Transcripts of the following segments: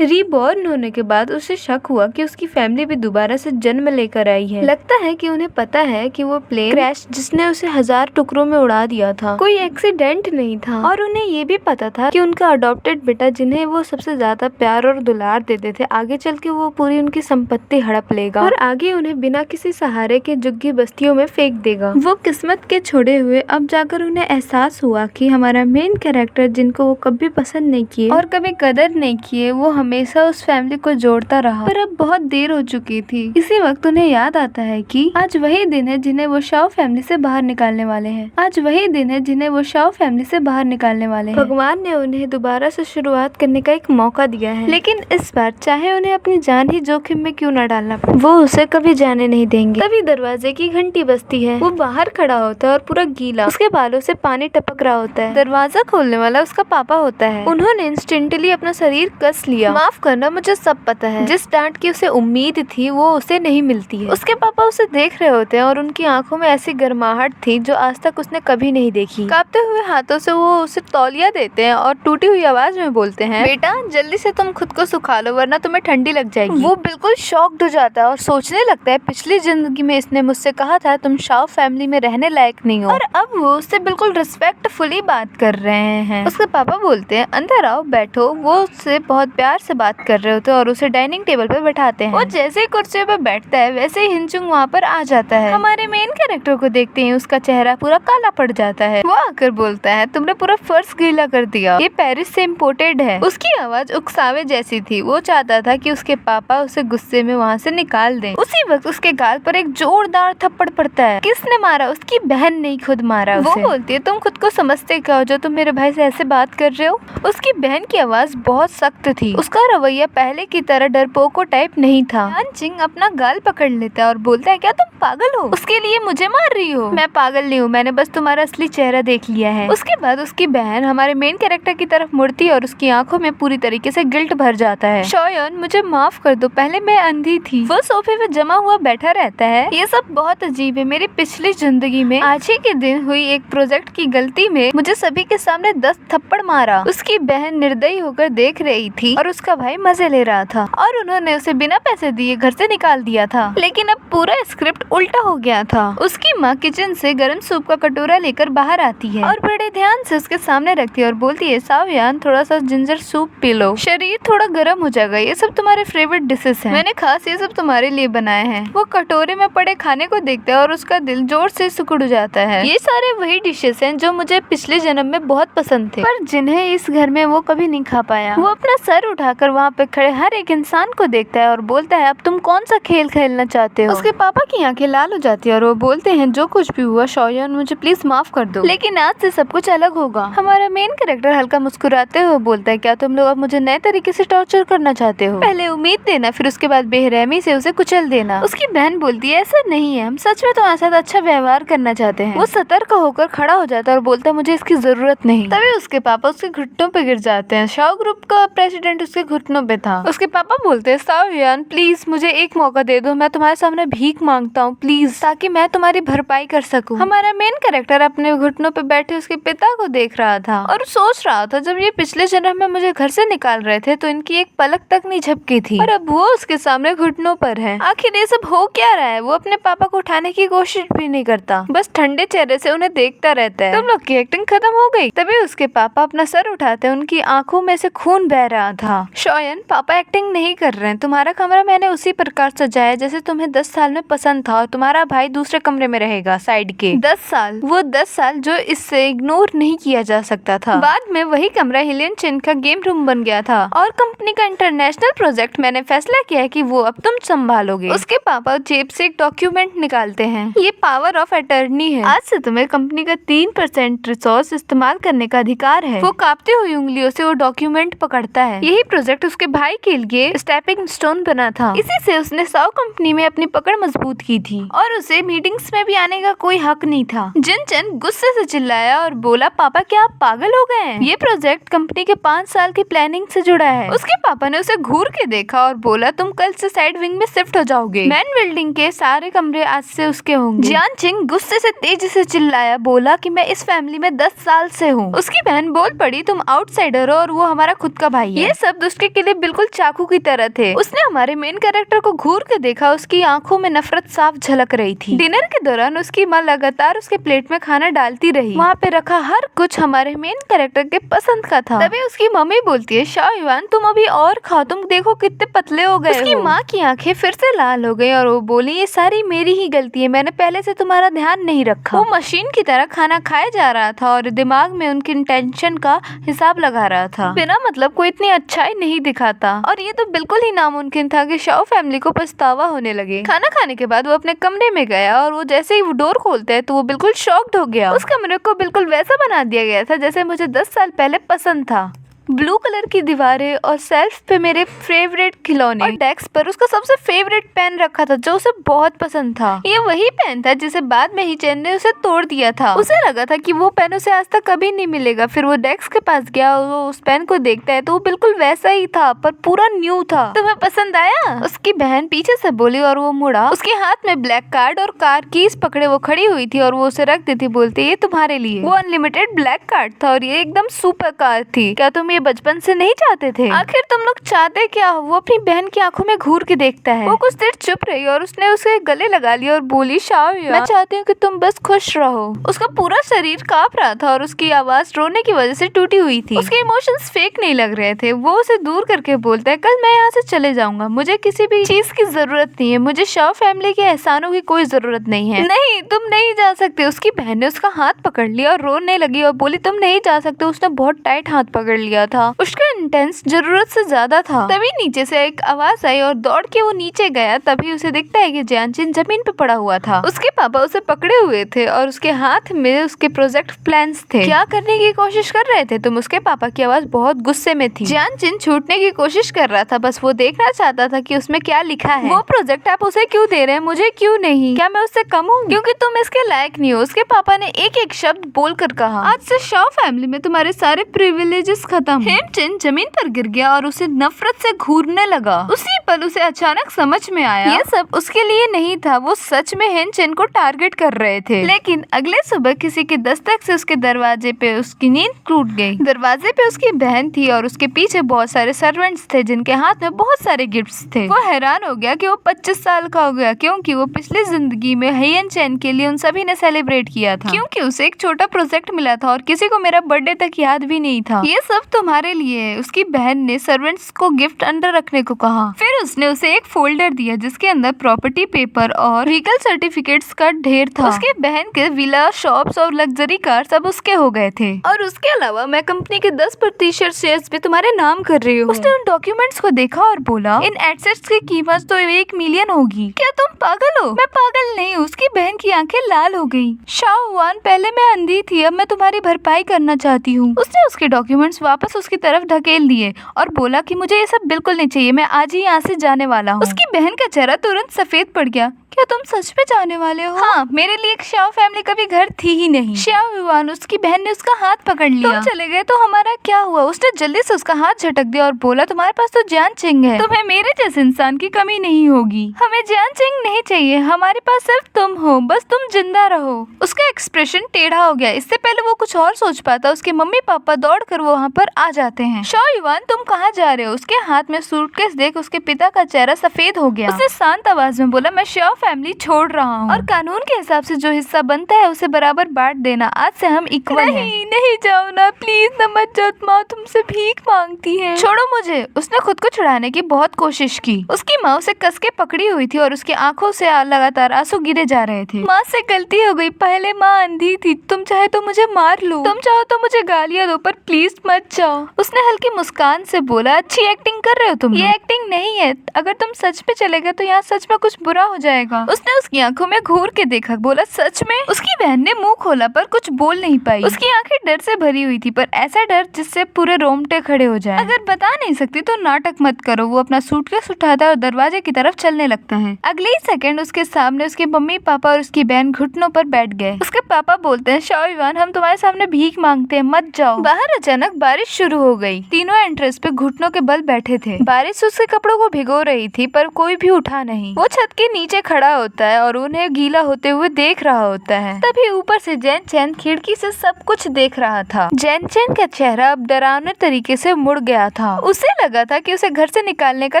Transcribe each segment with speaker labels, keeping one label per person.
Speaker 1: Reborn होने के बाद उसे शक हुआ कि उसकी फैमिली भी दोबारा से जन्म लेकर आई है। लगता है कि उन्हें पता है कि वो प्लेन क्रैश जिसने उसे 1000 टुकड़ों में उड़ा दिया था कोई एक्सीडेंट नहीं था, और उन्हें ये भी पता था कि उनका अडॉप्टेड बेटा जिन्हें वो सबसे ज्यादा प्यार और दुलार देते थे आगे चल के वो पूरी उनकी संपत्ति हड़प लेगा और आगे उन्हें बिना किसी सहारे के झुग्गी बस्तियों में फेंक देगा। वो किस्मत के छोड़े हुए अब जाकर उन्हें एहसास हुआ कि हमारा मेन कैरेक्टर जिनको वो कभी पसंद नहीं किए और कभी कदर नहीं किए वो हमेशा उस फैमिली को जोड़ता रहा, पर अब बहुत देर हो चुकी थी। इसी वक्त उन्हें याद आता है कि आज वही दिन है जिन्हें वो शाओ फैमिली से बाहर निकालने वाले हैं। आज वही दिन है जिन्हें वो शाओ फैमिली से बाहर निकालने वाले हैं। भगवान ने उन्हें दोबारा से शुरुआत करने का एक मौका दिया है, लेकिन इस बार चाहे उन्हें अपनी जान ही जोखिम में क्यों न डालना पड़े वो उसे कभी जाने नहीं देंगे। तभी दरवाजे की घंटी बजती है। वो बाहर खड़ा होता है और पूरा गीला, उसके बालों से पानी टपक रहा होता है। दरवाजा खोलने वाला उसका पापा होता है। उन्होंने इंस्टेंटली अपना शरीर कस लिया। माफ करना, मुझे सब पता है। जिस डांट की उसे उम्मीद थी वो उसे नहीं मिलती है। उसके पापा उसे देख रहे होते हैं और उनकी आंखों में ऐसी गर्माहट थी जो आज तक उसने कभी नहीं देखी। कांपते हुए हाथों से वो उसे तौलिया देते हैं और टूटी हुई आवाज में बोलते हैं, बेटा जल्दी से तुम खुद को सुखा लो वरना तुम्हें ठंडी लग जाएगी। वो बिल्कुल शॉक्ड हो जाता है और सोचने लगता है पिछली जिंदगी में इसने मुझसे कहा था तुम शाओ फैमिली में रहने लायक नहीं हो, और अब वो उससे बिल्कुल रिस्पेक्टफुली बात कर रहे हैं। उसके पापा बोलते हैं अंदर आओ बैठो। वो उससे बहुत प्यार से बात कर रहे होते हैं और उसे डाइनिंग टेबल पे बैठाते हैं। वो जैसे ही कुर्सी पे बैठता है वैसे ही हिंचुंग वहाँ पर आ जाता है। हमारे मेन कैरेक्टर को देखते ही उसका चेहरा पूरा काला पड़ जाता है। वो आकर बोलता है तुमने पूरा फर्श गीला कर दिया, ये पेरिस से इम्पोर्टेड है। उसकी आवाज उकसावे जैसी थी। वो चाहता था कि उसके पापा उसे गुस्से में वहाँ से निकाल दें। उसी वक्त उसके गाल पर एक जोरदार थप्पड़ पड़ता है। किसने मारा? उसकी बहन ने खुद मारा उसे। वो बोलती है तुम खुद को समझते क्या हो जो तुम मेरे भाई से ऐसे बात कर रहे हो? उसकी बहन की आवाज बहुत सख्त थी। उसका रवैया पहले की तरह डरपोको टाइप नहीं था। चिंग अपना गाल पकड़ लेता है और बोलता है क्या तुम पागल हो? उसके लिए मुझे मार रही हो? मैं पागल नहीं हूँ, मैंने बस तुम्हारा असली चेहरा देख लिया है। उसके बाद उसकी बहन हमारे मेन कैरेक्टर की तरफ मुड़ती है और उसकी आंखों में पूरी तरीके से गिल्ट भर जाता है। शोयन मुझे माफ कर दो, पहले मैं अंधी थी। वो सोफे पे जमा हुआ बैठा रहता है। ये सब बहुत अजीब है। मेरी पिछली जिंदगी में आज ही के दिन हुई एक प्रोजेक्ट की गलती में मुझे सभी के सामने 10 थप्पड़ मारा। उसकी बहन निर्दयी होकर देख रही थी और उसका भाई मजे ले रहा था और उन्होंने उसे बिना पैसे दिए घर से निकाल दिया था। लेकिन अब पूरा स्क्रिप्ट उल्टा हो गया था। उसकी माँ किचन से गर्म सूप का कटोरा लेकर बाहर आती है और बड़े ध्यान से उसके सामने रखती है और बोलती है सावयान थोड़ा सा जिंजर सूप पी लो, शरीर थोड़ा गर्म हो जाएगा। ये सब तुम्हारे फेवरेट डिशेस हैं, मैंने खास ये सब तुम्हारे लिए बनाए हैं। वो कटोरे में पड़े खाने को देखता है और उसका दिल जोर से सिकुड़ जाता है। ये सारे वही डिशेस हैं जो मुझे पिछले जन्म में बहुत पसंद थे पर जिन्हें इस घर में वो कभी नहीं खा पाया। वो अपना सर उठाकर वहाँ पे खड़े हर एक इंसान को देखता है और बोलता है अब तुम कौन सा खेल खेलना चाहते हो? उसके पापा की आंखें लाल हो जाती है और वो बोलते हैं जो कुछ भी हुआ शोयन मुझे प्लीज माफ कर दो, लेकिन आज से सब कुछ अलग होगा। हमारा मेन कैरेक्टर हल्का मुस्कुराते हुए बोलता है क्या तुम लोग अब मुझे नए तरीके से टॉर्चर करना चाहते हो? पहले उम्मीद देना फिर उसके बाद बेरहमी से उसे कुचल देना। उसकी बहन बोलती है ऐसा नहीं है, हम सच में तुम्हारे साथ अच्छा व्यवहार करना चाहते हैं। वो सतर्क होकर खड़ा हो जाता है और बोलता है मुझे इसकी जरूरत नहीं। तभी उसके पापा उसके घुटनों पे गिर जाते हैं। शाओ ग्रुप का प्रेसिडेंट उसके घुटनों पे था। उसके पापा बोलते हैं सावयान प्लीज मुझे एक मौका दे दो, मैं तुम्हारे सामने भीख मांगता हूँ प्लीज, ताकि मैं तुम्हारी भरपाई कर सकूं। हमारा मेन कैरेक्टर अपने घुटनों पे बैठे उसके पिता को देख रहा था और सोच रहा था जब ये पिछले जन्म में मुझे घर से निकाल रहे थे तो इनकी एक पलक तक नहीं झपकी थी और अब वो उसके सामने घुटनों पर है। आखिर ये सब हो क्या रहा है? वो अपने पापा को उठाने की कोशिश भी नहीं करता, बस ठंडे चेहरे से उन्हें देखता रहता है। तुम लोग की एक्टिंग खत्म हो गई। तभी उसके पापा अपना सर उठाते हैं, उनकी आंखों में से खून बह रहा था। शोयन पापा एक्टिंग नहीं कर रहे हैं, तुम्हारा कमरा मैंने उसी प्रकार सजाया जैसे तुम्हें 10 साल में पसंद था और तुम्हारा भाई दूसरे कमरे में रहेगा साइड के। 10 साल, वो 10 साल जो इससे इग्नोर नहीं किया जा सकता था। बाद में वही कमरा हिलियन चिन का गेम रूम बन गया था और कंपनी का इंटरनेशनल प्रोजेक्ट मैंने फैसला किया है कि वो अब तुम संभालोगे। उसके पापा जेब से एक डॉक्यूमेंट निकालते हैं, ये पावर ऑफ अटर्नी है, आज से तुम्हें कंपनी का 3% रिसोर्स इस्तेमाल करने का अधिकार है। वो कांपती हुई उंगलियों से वो डॉक्यूमेंट पकड़ता है। यही प्रोजेक्ट उसके भाई के लिए स्टेपिंग स्टोन बना था, इसी से उसने साउ कंपनी में अपनी पकड़ मजबूत की थी और उसे मीटिंग्स में भी आने का कोई हक नहीं था। जिन चन गुस्से से चिल्लाया और बोला पापा क्या आप पागल हो गए हैं? ये प्रोजेक्ट कंपनी के 5 साल की प्लानिंग से जुड़ा है। उसके पापा ने उसे घूर के देखा और बोला तुम कल से साइड विंग में शिफ्ट हो जाओगे, मैन बिल्डिंग के सारे कमरे आज से उसके होंगे। जियान चिंग गुस्से से तेजी से चिल्लाया, बोला कि मैं इस फैमिली में 10 साल से हूँ। उसकी बहन बोल पड़ी तुम आउटसाइडर हो और वो हमारा खुद का भाई है। ये शब्द उसके किले बिल्कुल चाकू की तरह थे। उसने हमारे मेन कैरेक्टर को घूर के देखा, उसकी आंखों में नफरत साफ झलक रही थी। डिनर के दौरान उसकी माँ लगातार उसके प्लेट में खाना डालती रही। वहाँ पे रखा हर कुछ हमारे मेन कैरेक्टर के पसंद का था। तभी उसकी मम्मी बोलती है, शाओ युआन तुम अभी और खाओ, तुम देखो कितने पतले हो गए। उसकी माँ की आंखें फिर से लाल हो गई और वो बोली, ये सारी मेरी ही गलती है, मैंने पहले से तुम्हारा ध्यान नहीं रखा। वो मशीन की तरह खाना खाया जा रहा था और दिमाग में उनकी इंटेंशन का हिसाब लगा रहा था। बिना मतलब कोई इतनी अच्छाई नहीं दिखाता। और ये तो बिल्कुल ही नामुमकिन था कि शाओ फैमिली को पछतावा होने लगे। खाना खाने के बाद वो अपने कमरे में गया और वो जैसे ही वो डोर खोलते हैं तो वो बिल्कुल शॉक्ड हो गया। उस कमरे को बिल्कुल वैसा बना दिया गया था जैसे मुझे 10 साल पहले पसंद था। ब्लू कलर की दीवारें और सेल्फ पे मेरे फेवरेट खिलौने और डेस्क पर उसका सबसे फेवरेट पेन रखा था जो उसे बहुत पसंद था। ये वही पेन था जिसे बाद में ही चैन ने उसे तोड़ दिया था। उसे लगा था कि वो पेन उसे आज तक कभी नहीं मिलेगा। फिर वो डेस्क के पास गया और वो उस पेन को देखता है तो वो बिल्कुल वैसा ही था पर पूरा न्यू था। तुम्हें पसंद आया? उसकी बहन पीछे से बोली और वो मुड़ा। उसके हाथ में ब्लैक कार्ड और कार कीज पकड़े वो खड़ी हुई थी और वो उसे रख दी थी, बोलती ये तुम्हारे लिए। वो अनलिमिटेड ब्लैक कार्ड था और ये एकदम सुपर कार थी। क्या तुम बचपन से नहीं चाहते थे? आखिर तुम लोग चाहते क्या हो? वो अपनी बहन की आंखों में घूर के देखता है। वो कुछ देर चुप रही और उसने उसे गले लगा लिया और बोली, शाओ युआन मैं चाहती हूँ कि तुम बस खुश रहो। उसका पूरा शरीर कांप रहा था और उसकी आवाज रोने की वजह से टूटी हुई थी। उसके इमोशंस फेक नहीं लग रहे थे। वो उसे दूर करके बोलता है, कल मैं यहाँ से चले जाऊंगा, मुझे किसी भी चीज की जरूरत नहीं है, मुझे शाओ फैमिली के एहसानों की कोई जरूरत नहीं है। नहीं तुम नहीं जा सकते। उसकी बहन ने उसका हाथ पकड़ लिया और रोने लगी और बोली, तुम नहीं जा सकते। उसने बहुत टाइट हाथ पकड़ लिया था। उसका इंटेंस जरूरत से ज्यादा था। तभी नीचे से एक आवाज आई और दौड़ के वो नीचे गया। तभी उसे दिखता है कि जियानचिन जमीन पे पड़ा हुआ था। उसके पापा उसे पकड़े हुए थे और उसके हाथ में उसके प्रोजेक्ट प्लान्स थे। क्या करने की कोशिश कर रहे थे तुम? उसके पापा की आवाज बहुत गुस्से में थी। जियानचिन छूटने की कोशिश कर रहा था, बस वो देखना चाहता था कि उसमें क्या लिखा है। वो प्रोजेक्ट आप उसे क्यों दे रहे हैं, मुझे क्यों नहीं? क्या मैं उससे कम हूँ? क्योंकि तुम इसके लायक नहीं हो। उसके पापा ने एक एक शब्द बोल कर कहा, आज से शाओ फैमिली में तुम्हारे सारे प्रिविलेजेस खत्म। हेनचिन जमीन पर गिर गया और उसे नफरत से घूरने लगा। उसी पल उसे अचानक समझ में आया ये सब उसके लिए नहीं था। वो सच में हेनचिन को टारगेट कर रहे थे। लेकिन अगले सुबह किसी के दस्तक से उसके दरवाजे पे उसकी नींद टूट गई। दरवाजे पे उसकी बहन थी और उसके पीछे बहुत सारे सर्वेंट्स थे जिनके हाथ में बहुत सारे गिफ्ट्स थे। वो हैरान हो गया कि वो 25 साल का हो गया क्योंकि वो पिछली जिंदगी में हेयनचेन के लिए उन सभी ने सेलिब्रेट किया था। क्योंकि उसे एक छोटा प्रोजेक्ट मिला था और किसी को मेरा बर्थडे तक याद भी नहीं था। ये सब तुम्हारे लिए है। उसकी बहन ने सर्वेंट्स को गिफ्ट अंदर रखने को कहा। फिर उसने उसे एक फोल्डर दिया जिसके अंदर प्रॉपर्टी पेपर और व्हीकल सर्टिफिकेट्स का ढेर था। उसके बहन के विला, शॉप्स और लग्जरी कार सब उसके हो गए थे। और उसके अलावा मैं कंपनी के 10% शेयर्स भी तुम्हारे नाम कर रही हूँ। उसने उन डॉक्यूमेंट्स को देखा और बोला, इन एसेट्स की कीमत तो 1 मिलियन होगी। क्या तुम पागल हो? मैं पागल नहीं हूँ। उसकी बहन की आंखें लाल हो गई। शाओ युआन, पहले मैं अंधी थी, अब मैं तुम्हारी भरपाई करना चाहती हूँ। उसने उसके डॉक्यूमेंट्स वापस उसकी तरफ ढकेल दिए और बोला कि मुझे ये सब बिल्कुल नहीं चाहिए, मैं आज ही यहाँ से जाने वाला हूँ। उसकी बहन का चेहरा तुरंत सफेद पड़ गया। क्या तुम सच में जाने वाले हो? हाँ, मेरे लिए एक शाओ फैमिली कभी घर थी ही नहीं। शाओ युआन, उसकी बहन ने उसका हाथ पकड़ लिया। तुम चले गए तो हमारा क्या हुआ? उसने जल्दी से उसका हाथ झटक दिया और बोला, तुम्हारे पास तो जियानचिन है, तुम्हें मेरे जैसे इंसान की कमी नहीं होगी। हमें जियानचिन नहीं चाहिए, हमारे पास सिर्फ तुम हो, बस तुम जिंदा रहो। उसका एक्सप्रेशन टेढ़ा हो गया। इससे पहले वो कुछ और सोच पाता, उसके मम्मी पापा दौड़कर वो वहाँ पर आ जाते हैं। शाओ युआन, तुम कहाँ जा रहे हो? उसके हाथ में सूटकेस देख उसके पिता का चेहरा सफेद हो गया। उसने शांत आवाज में बोला, मैं शाओ फैमिली छोड़ रहा हूँ और कानून के हिसाब से जो हिस्सा बनता है उसे बराबर बांट देना। आज से हम इक्वल हैं। नहीं जाओ ना, प्लीज न मत जाओ, माँ तुमसे भीख मांगती है, छोड़ो मुझे। उसने खुद को छुड़ाने की बहुत कोशिश की। उसकी माँ उसे कस के पकड़ी हुई थी और उसकी आंखों से लगातार आंसू गिरे जा रहे थे। माँ से गलती हो गई, पहले माँ अंधी थी, तुम चाहे तो मुझे मार लो, तुम चाहो तो मुझे गालियाँ दो, पर प्लीज मत जाओ। उसने हल्की मुस्कान से बोला, अच्छी एक्टिंग कर रहे हो तुम। ये एक्टिंग नहीं है, अगर तुम सच में चले गए तो यहाँ सच में कुछ बुरा हो जाएगा। उसने उसकी आंखों में घूर के देखा, बोला, सच में? उसकी बहन ने मुंह खोला पर कुछ बोल नहीं पाई। उसकी आंखें डर से भरी हुई थी, पर ऐसा डर जिससे पूरे रोंगटे खड़े हो जाए। अगर बता नहीं सकती तो नाटक मत करो। वो अपना सूटकेस उठाता है और दरवाजे की तरफ चलने लगता है। अगले ही सेकंड उसके सामने उसके मम्मी पापा और उसकी बहन घुटनों पर बैठ गए। उसके पापा बोलते हैं, शाओ युआन, हम तुम्हारे सामने भीख मांगते हैं, मत जाओ। बाहर अचानक बारिश शुरू हो गई। तीनों एंट्रेंस पे घुटनों के बल बैठे थे। बारिश उसके कपड़ों को भिगो रही थी पर कोई भी उठा नहीं। वो छत के नीचे खड़ा होता है और उन्हें गीला होते हुए देख रहा होता है। तभी ऊपर से जैन चैन खिड़की से सब कुछ देख रहा था। जैन चैन का चेहरा अब डरावने तरीके से मुड़ गया था। उसे लगा था कि उसे घर से निकालने का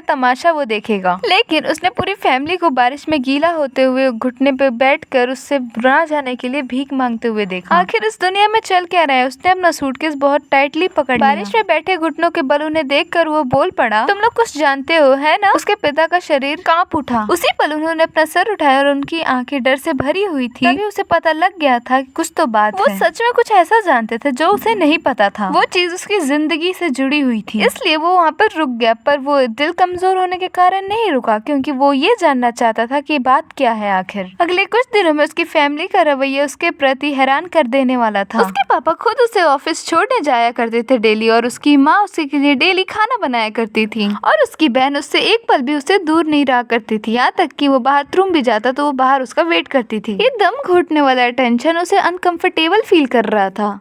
Speaker 1: तमाशा वो देखेगा, लेकिन उसने पूरी फैमिली को बारिश में गीला होते हुए घुटने पे बैठकर उससे ना जाने के लिए भीख मांगते हुए देखा। आखिर इस दुनिया में चल क्या रहा है? उसने अपना सूटकेस बहुत टाइटली पकड़ लिया। बारिश में बैठे घुटनों के बल उन्हें देखकर वो बोल पड़ा, तुम लोग कुछ जानते हो है ना? उसके पिता का शरीर कांप उठा। उसी पल उन्होंने अपना सर उठाया और उनकी आंखें डर से भरी हुई थी। तभी उसे पता लग गया था कि कुछ तो बात है। वो सच में कुछ ऐसा जानते थे जो उसे नहीं पता था। वो चीज उसकी जिंदगी से जुड़ी हुई थी, इसलिए वो वहाँ पर रुक गया। पर वो दिल कमजोर होने के कारण नहीं रुका, क्योंकि वो ये जानना चाहता था कि बात क्या है आखिर। अगले कुछ दिनों में उसकी फैमिली का रवैया उसके प्रति हैरान कर देने वाला था। उसके पापा खुद उसे ऑफिस छोड़ने जाया करते थे डेली, और उसकी माँ उसके लिए डेली खाना बनाया करती थी, और उसकी बहन उससे एक पल भी उससे दूर नहीं रहा करती थी। यहाँ तक कि वो बाथरूम भी जाता तो वो बाहर उसका वेट करती थी। ये दम घुटने वाला टेंशन उसे अनकंफर्टेबल फील कर रहा था,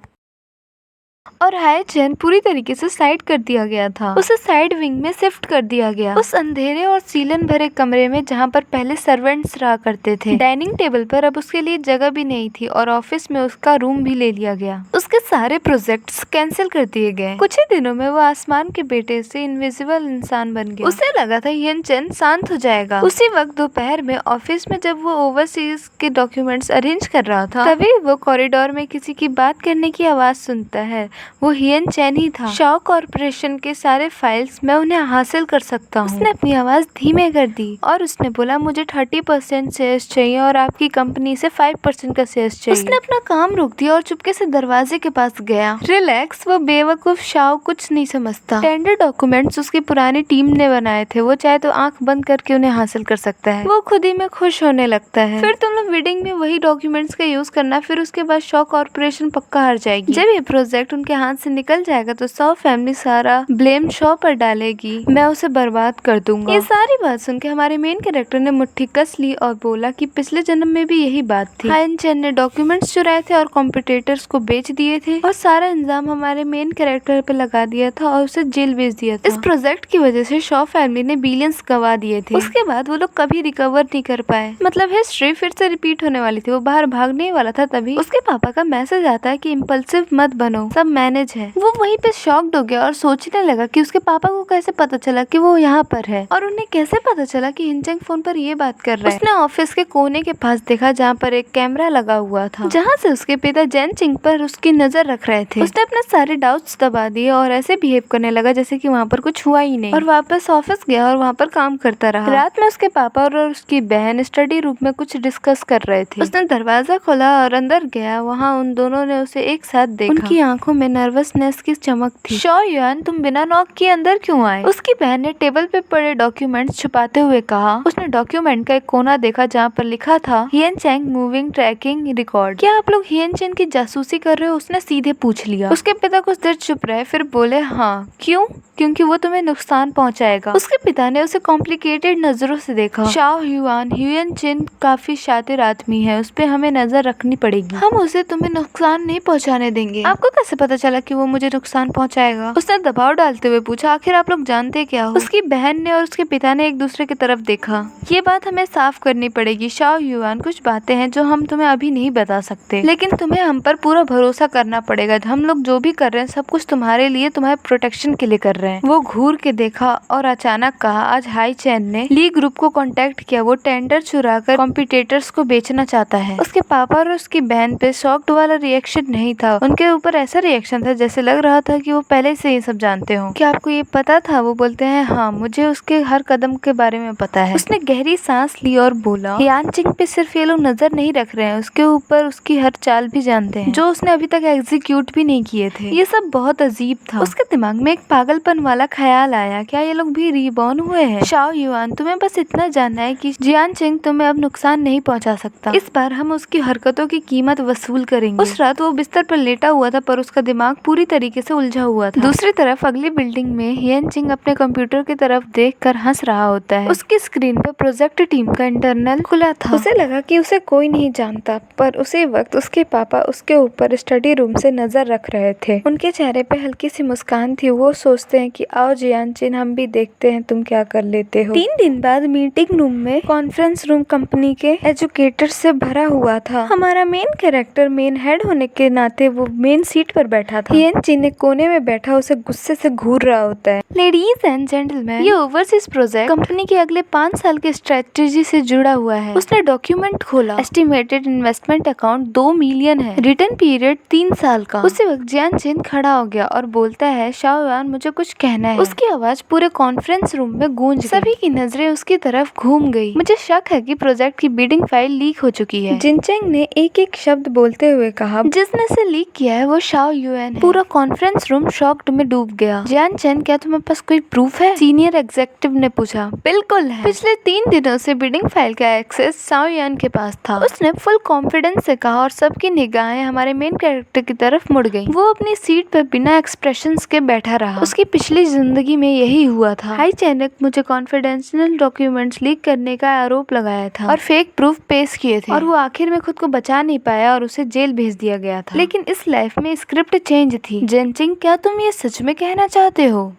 Speaker 1: और हाई चैन पूरी तरीके से साइड कर दिया गया था। उसे साइड विंग में शिफ्ट कर दिया गया, उस अंधेरे और सीलन भरे कमरे में जहाँ पर पहले सर्वेंट्स रहा करते थे। डाइनिंग टेबल पर अब उसके लिए जगह भी नहीं थी, और ऑफिस में उसका रूम भी ले लिया गया। उसके सारे प्रोजेक्ट्स कैंसिल कर दिए गए। कुछ ही दिनों में वो आसमान के बेटे से इनविजिबल इंसान बन गया। उसे लगा था हियन चैन शांत हो जाएगा। उसी वक्त दोपहर में ऑफिस में जब वो ओवरसीज के डॉक्यूमेंट्स अरेंज कर रहा था, तभी वो कॉरिडोर में किसी की बात करने की आवाज सुनता है। वो हियन चैन ही था। शाओ कॉर्पोरेशन के सारे फाइल्स मैं उन्हें हासिल कर सकता हूँ। उसने अपनी आवाज धीमे कर दी और उसने बोला, मुझे 30% शेयर्स चाहिए और आपकी कंपनी से 5% का शेयर्स चाहिए। उसने अपना काम रोक दिया और चुपके से दरवाजे के पास गया। रिलैक्स, वो बेवकूफ शाओ कुछ नहीं समझता। टेंडर डॉक्यूमेंट्स उसकी पुरानी टीम ने बनाए थे, वो चाहे तो आंख बंद करके उन्हें हासिल कर सकता है। वो खुद ही में खुश होने लगता है। फिर तुम लोग वेडिंग में वही डॉक्यूमेंट्स का यूज करना, फिर उसके बाद शाओ कॉर्पोरेशन पक्का हार जाएगी। जब ये प्रोजेक्ट उनके हाथ से निकल जाएगा तो शाओ फैमिली सारा ब्लेम शाओ पर डालेगी। मैं उसे बर्बाद कर दूंगा। ये सारी बात सुन के हमारे मेन कैरेक्टर ने मुट्ठी कस ली और बोला कि पिछले जन्म में भी यही बात थी। हायन चैन ने डॉक्यूमेंट्स चुराए थे और कॉम्पिटिटर्स को बेच दिए थे, और सारा इल्जाम हमारे मेन कैरेक्टर पे लगा दिया था और उसे जेल भेज दिया था। इस प्रोजेक्ट की वजह से शाओ फैमिली ने बिलियंस गवा दिए थे। उसके बाद वो लोग कभी रिकवर नहीं कर पाए। मतलब हिस्ट्री फिर से रिपीट होने वाली थी। वो बाहर भागने वाला था, तभी उसके पापा का मैसेज आता है कि इम्पल्सिव मत बनो, सब मैनेज है। वो वहीं पे शॉक्ड हो गया और सोचने लगा कि उसके पापा को कैसे पता चला कि वो यहाँ पर है, और उन्हें कैसे पता चला कि हिनचैंग फोन पर ये बात कर रहा है। उसने ऑफिस के कोने के पास देखा जहाँ पर एक कैमरा लगा हुआ था, जहाँ से उसके पिता जैन चिंग पर उसकी नजर रख रहे थे। उसने अपने सारे डाउट्स दबा दिए और ऐसे बिहेव करने लगा जैसे कि वहाँ पर कुछ हुआ ही नहीं, और वापस ऑफिस गया और वहाँ पर काम करता रहा। रात में उसके पापा और उसकी बहन स्टडी रूम में कुछ डिस्कस कर रहे थे। उसने दरवाजा खोला और अंदर गया। वहाँ उन दोनों ने उसे एक साथ देखा। उनकी आंखों में नर्वसनेस की चमक थी। शॉ युआन, तुम बिना नॉक किए अंदर क्यों आए? उसकी बहन ने टेबल पे पड़े डॉक्यूमेंट्स छुपाते हुए कहा। उसने डॉक्यूमेंट का एक कोना देखा जहाँ पर लिखा था हियन चैंग मूविंग ट्रैकिंग रिकॉर्ड। क्या आप लोग हियन चैंग की जासूसी कर रहे हो? उसने सीधे पूछ लिया। उसके पिता कुछ देर चुप रहे, फिर बोले, हाँ। क्यों? क्योंकि वो तुम्हें नुकसान पहुंचाएगा। उसके पिता ने उसे कॉम्प्लिकेटेड नजरों से देखा। शाओ युआन, हियन चैंग काफी शातिर आदमी है, उस पे हमें नजर रखनी पड़ेगी। हम उसे तुम्हें नुकसान नहीं पहुंचाने देंगे। आपको कैसे पता चला कि वो मुझे नुकसान पहुंचाएगा? उसने दबाव डालते हुए पूछा। आखिर आप लोग जानते क्या हो? उसकी बहन ने और उसके पिता ने एक दूसरे की तरफ देखा। ये बात हमें साफ करनी पड़ेगी शाओ युआन, कुछ बातें हैं जो हम तुम्हें अभी नहीं बता सकते, लेकिन तुम्हें हम पर पूरा भरोसा करना पड़ेगा। हम लोग जो भी कर रहे हैं सब कुछ तुम्हारे लिए, तुम्हारे प्रोटेक्शन के लिए कर रहे हैं। वो घूर के देखा और अचानक कहा, आज हाई चैन ने ली ग्रुप को कांटेक्ट किया। वो टेंडर चुराकर कॉम्पिटिटर्स को बेचना चाहता है। उसके पापा और उसकी बहन पे शॉक्ड वाला रिएक्शन नहीं था, उनके ऊपर ऐसा रिएक्शन था जैसे लग रहा था कि वो पहले से ये सब जानते हो। क्या आपको ये पता था? वो बोलते हैं, हाँ, मुझे उसके हर कदम के बारे में पता है। उसने गहरी सांस ली और बोला, हियान चिंग पे सिर्फ ये लोग नजर नहीं रख रहे हैं, उसके ऊपर उसकी हर चाल भी जानते हैं, जो उसने अभी तक एग्जीक्यूट भी नहीं किए थे। ये सब बहुत अजीब था। उसके दिमाग में एक पागलपन वाला ख्याल आया, क्या ये लोग भी रीबॉर्न हुए हैं? शाओ युआन, तुम्हें बस इतना जानना है कि जियान चिंग तुम्हें अब नुकसान नहीं पहुंचा सकता। इस बार हम उसकी हरकतों की कीमत वसूल करेंगे। उस रात वो बिस्तर पर लेटा हुआ था, पर उसका दिमाग पूरी तरीके से उलझा हुआ था। दूसरी तरफ अगली बिल्डिंग में हियन चिंग अपने कंप्यूटर की तरफ देखकर हंस रहा होता है। उसकी स्क्रीन पर प्रोजेक्ट टीम का इंटरनल खुला था। उसे लगा कि उसे कोई नहीं जानता, पर उसी वक्त उसके पापा उसके ऊपर स्टडी रूम से नजर रख रहे थे। उनके चेहरे पे हल्की सी मुस्कान थी। वो सोचते हैं कि आओ जियान चिन, हम भी देखते हैं तुम क्या कर लेते हो। 3 दिन बाद मीटिंग रूम में कॉन्फ्रेंस रूम कंपनी के एजुकेटर से भरा हुआ था। हमारा मेन कैरेक्टर मेन हेड होने के नाते वो मेन सीट पर बैठा था। हियन चिन एक कोने में बैठा उसे गुस्से से घूर रहा होता है। लेडीज एंड जेंटलमैन, ये ओवरसीज प्रोजेक्ट कंपनी के अगले 5 साल की स्ट्रेटेजी से जुड़ा हुआ है। उसने डॉक्यूमेंट खोला। एस्टिमेटेड इन्वेस्टमेंट अकाउंट 2 मिलियन है। रिटर्न पीरियड 3 साल का। उसी वक्त जियान चिन खड़ा हो गया और बोलता है, शाओयान मुझे कुछ कहना है। उसकी आवाज पूरे कॉन्फ्रेंस रूम में गूंज गई। सभी की नजरें उसकी तरफ घूम गई। मुझे शक है कि प्रोजेक्ट की बिडिंग फाइल लीक हो चुकी है। जिनचेंग ने एक एक शब्द बोलते हुए कहा, जिसने इसे लीक किया है वो शाओ युएन है। पूरा कॉन्फ्रेंस रूम शॉक्ड में डूब गया। जियान चेन, क्या तुम्हारे पास कोई प्रूफ है? सीनियर एग्जीक्यूटिव ने पूछा। बिल्कुल है। पिछले 3 दिनों से बिडिंग फाइल का एक्सेस शाओ युएन के पास था। उसने फुल कॉन्फिडेंस से कहा और सबकी निगाहें हमारे मेन कैरेक्टर की तरफ मुड़ गई। वो अपनी सीट पर बिना एक्सप्रेशंस के बैठा रहा। उसकी पिछली जिंदगी में यही हुआ था। हाई चैनक मुझे कॉन्फिडेंशियल डॉक्यूमेंट्स लीक करने का आरोप लगाया था और फेक प्रूफ पेश किए थे, और वो आखिर में खुद को बचा नहीं पाया और उसे जेल भेज दिया गया था। लेकिन इस लाइफ में स्क्रिप्ट चेंज थी। जिनचिंग, क्या तुम ये सच में कहना चाहते हो?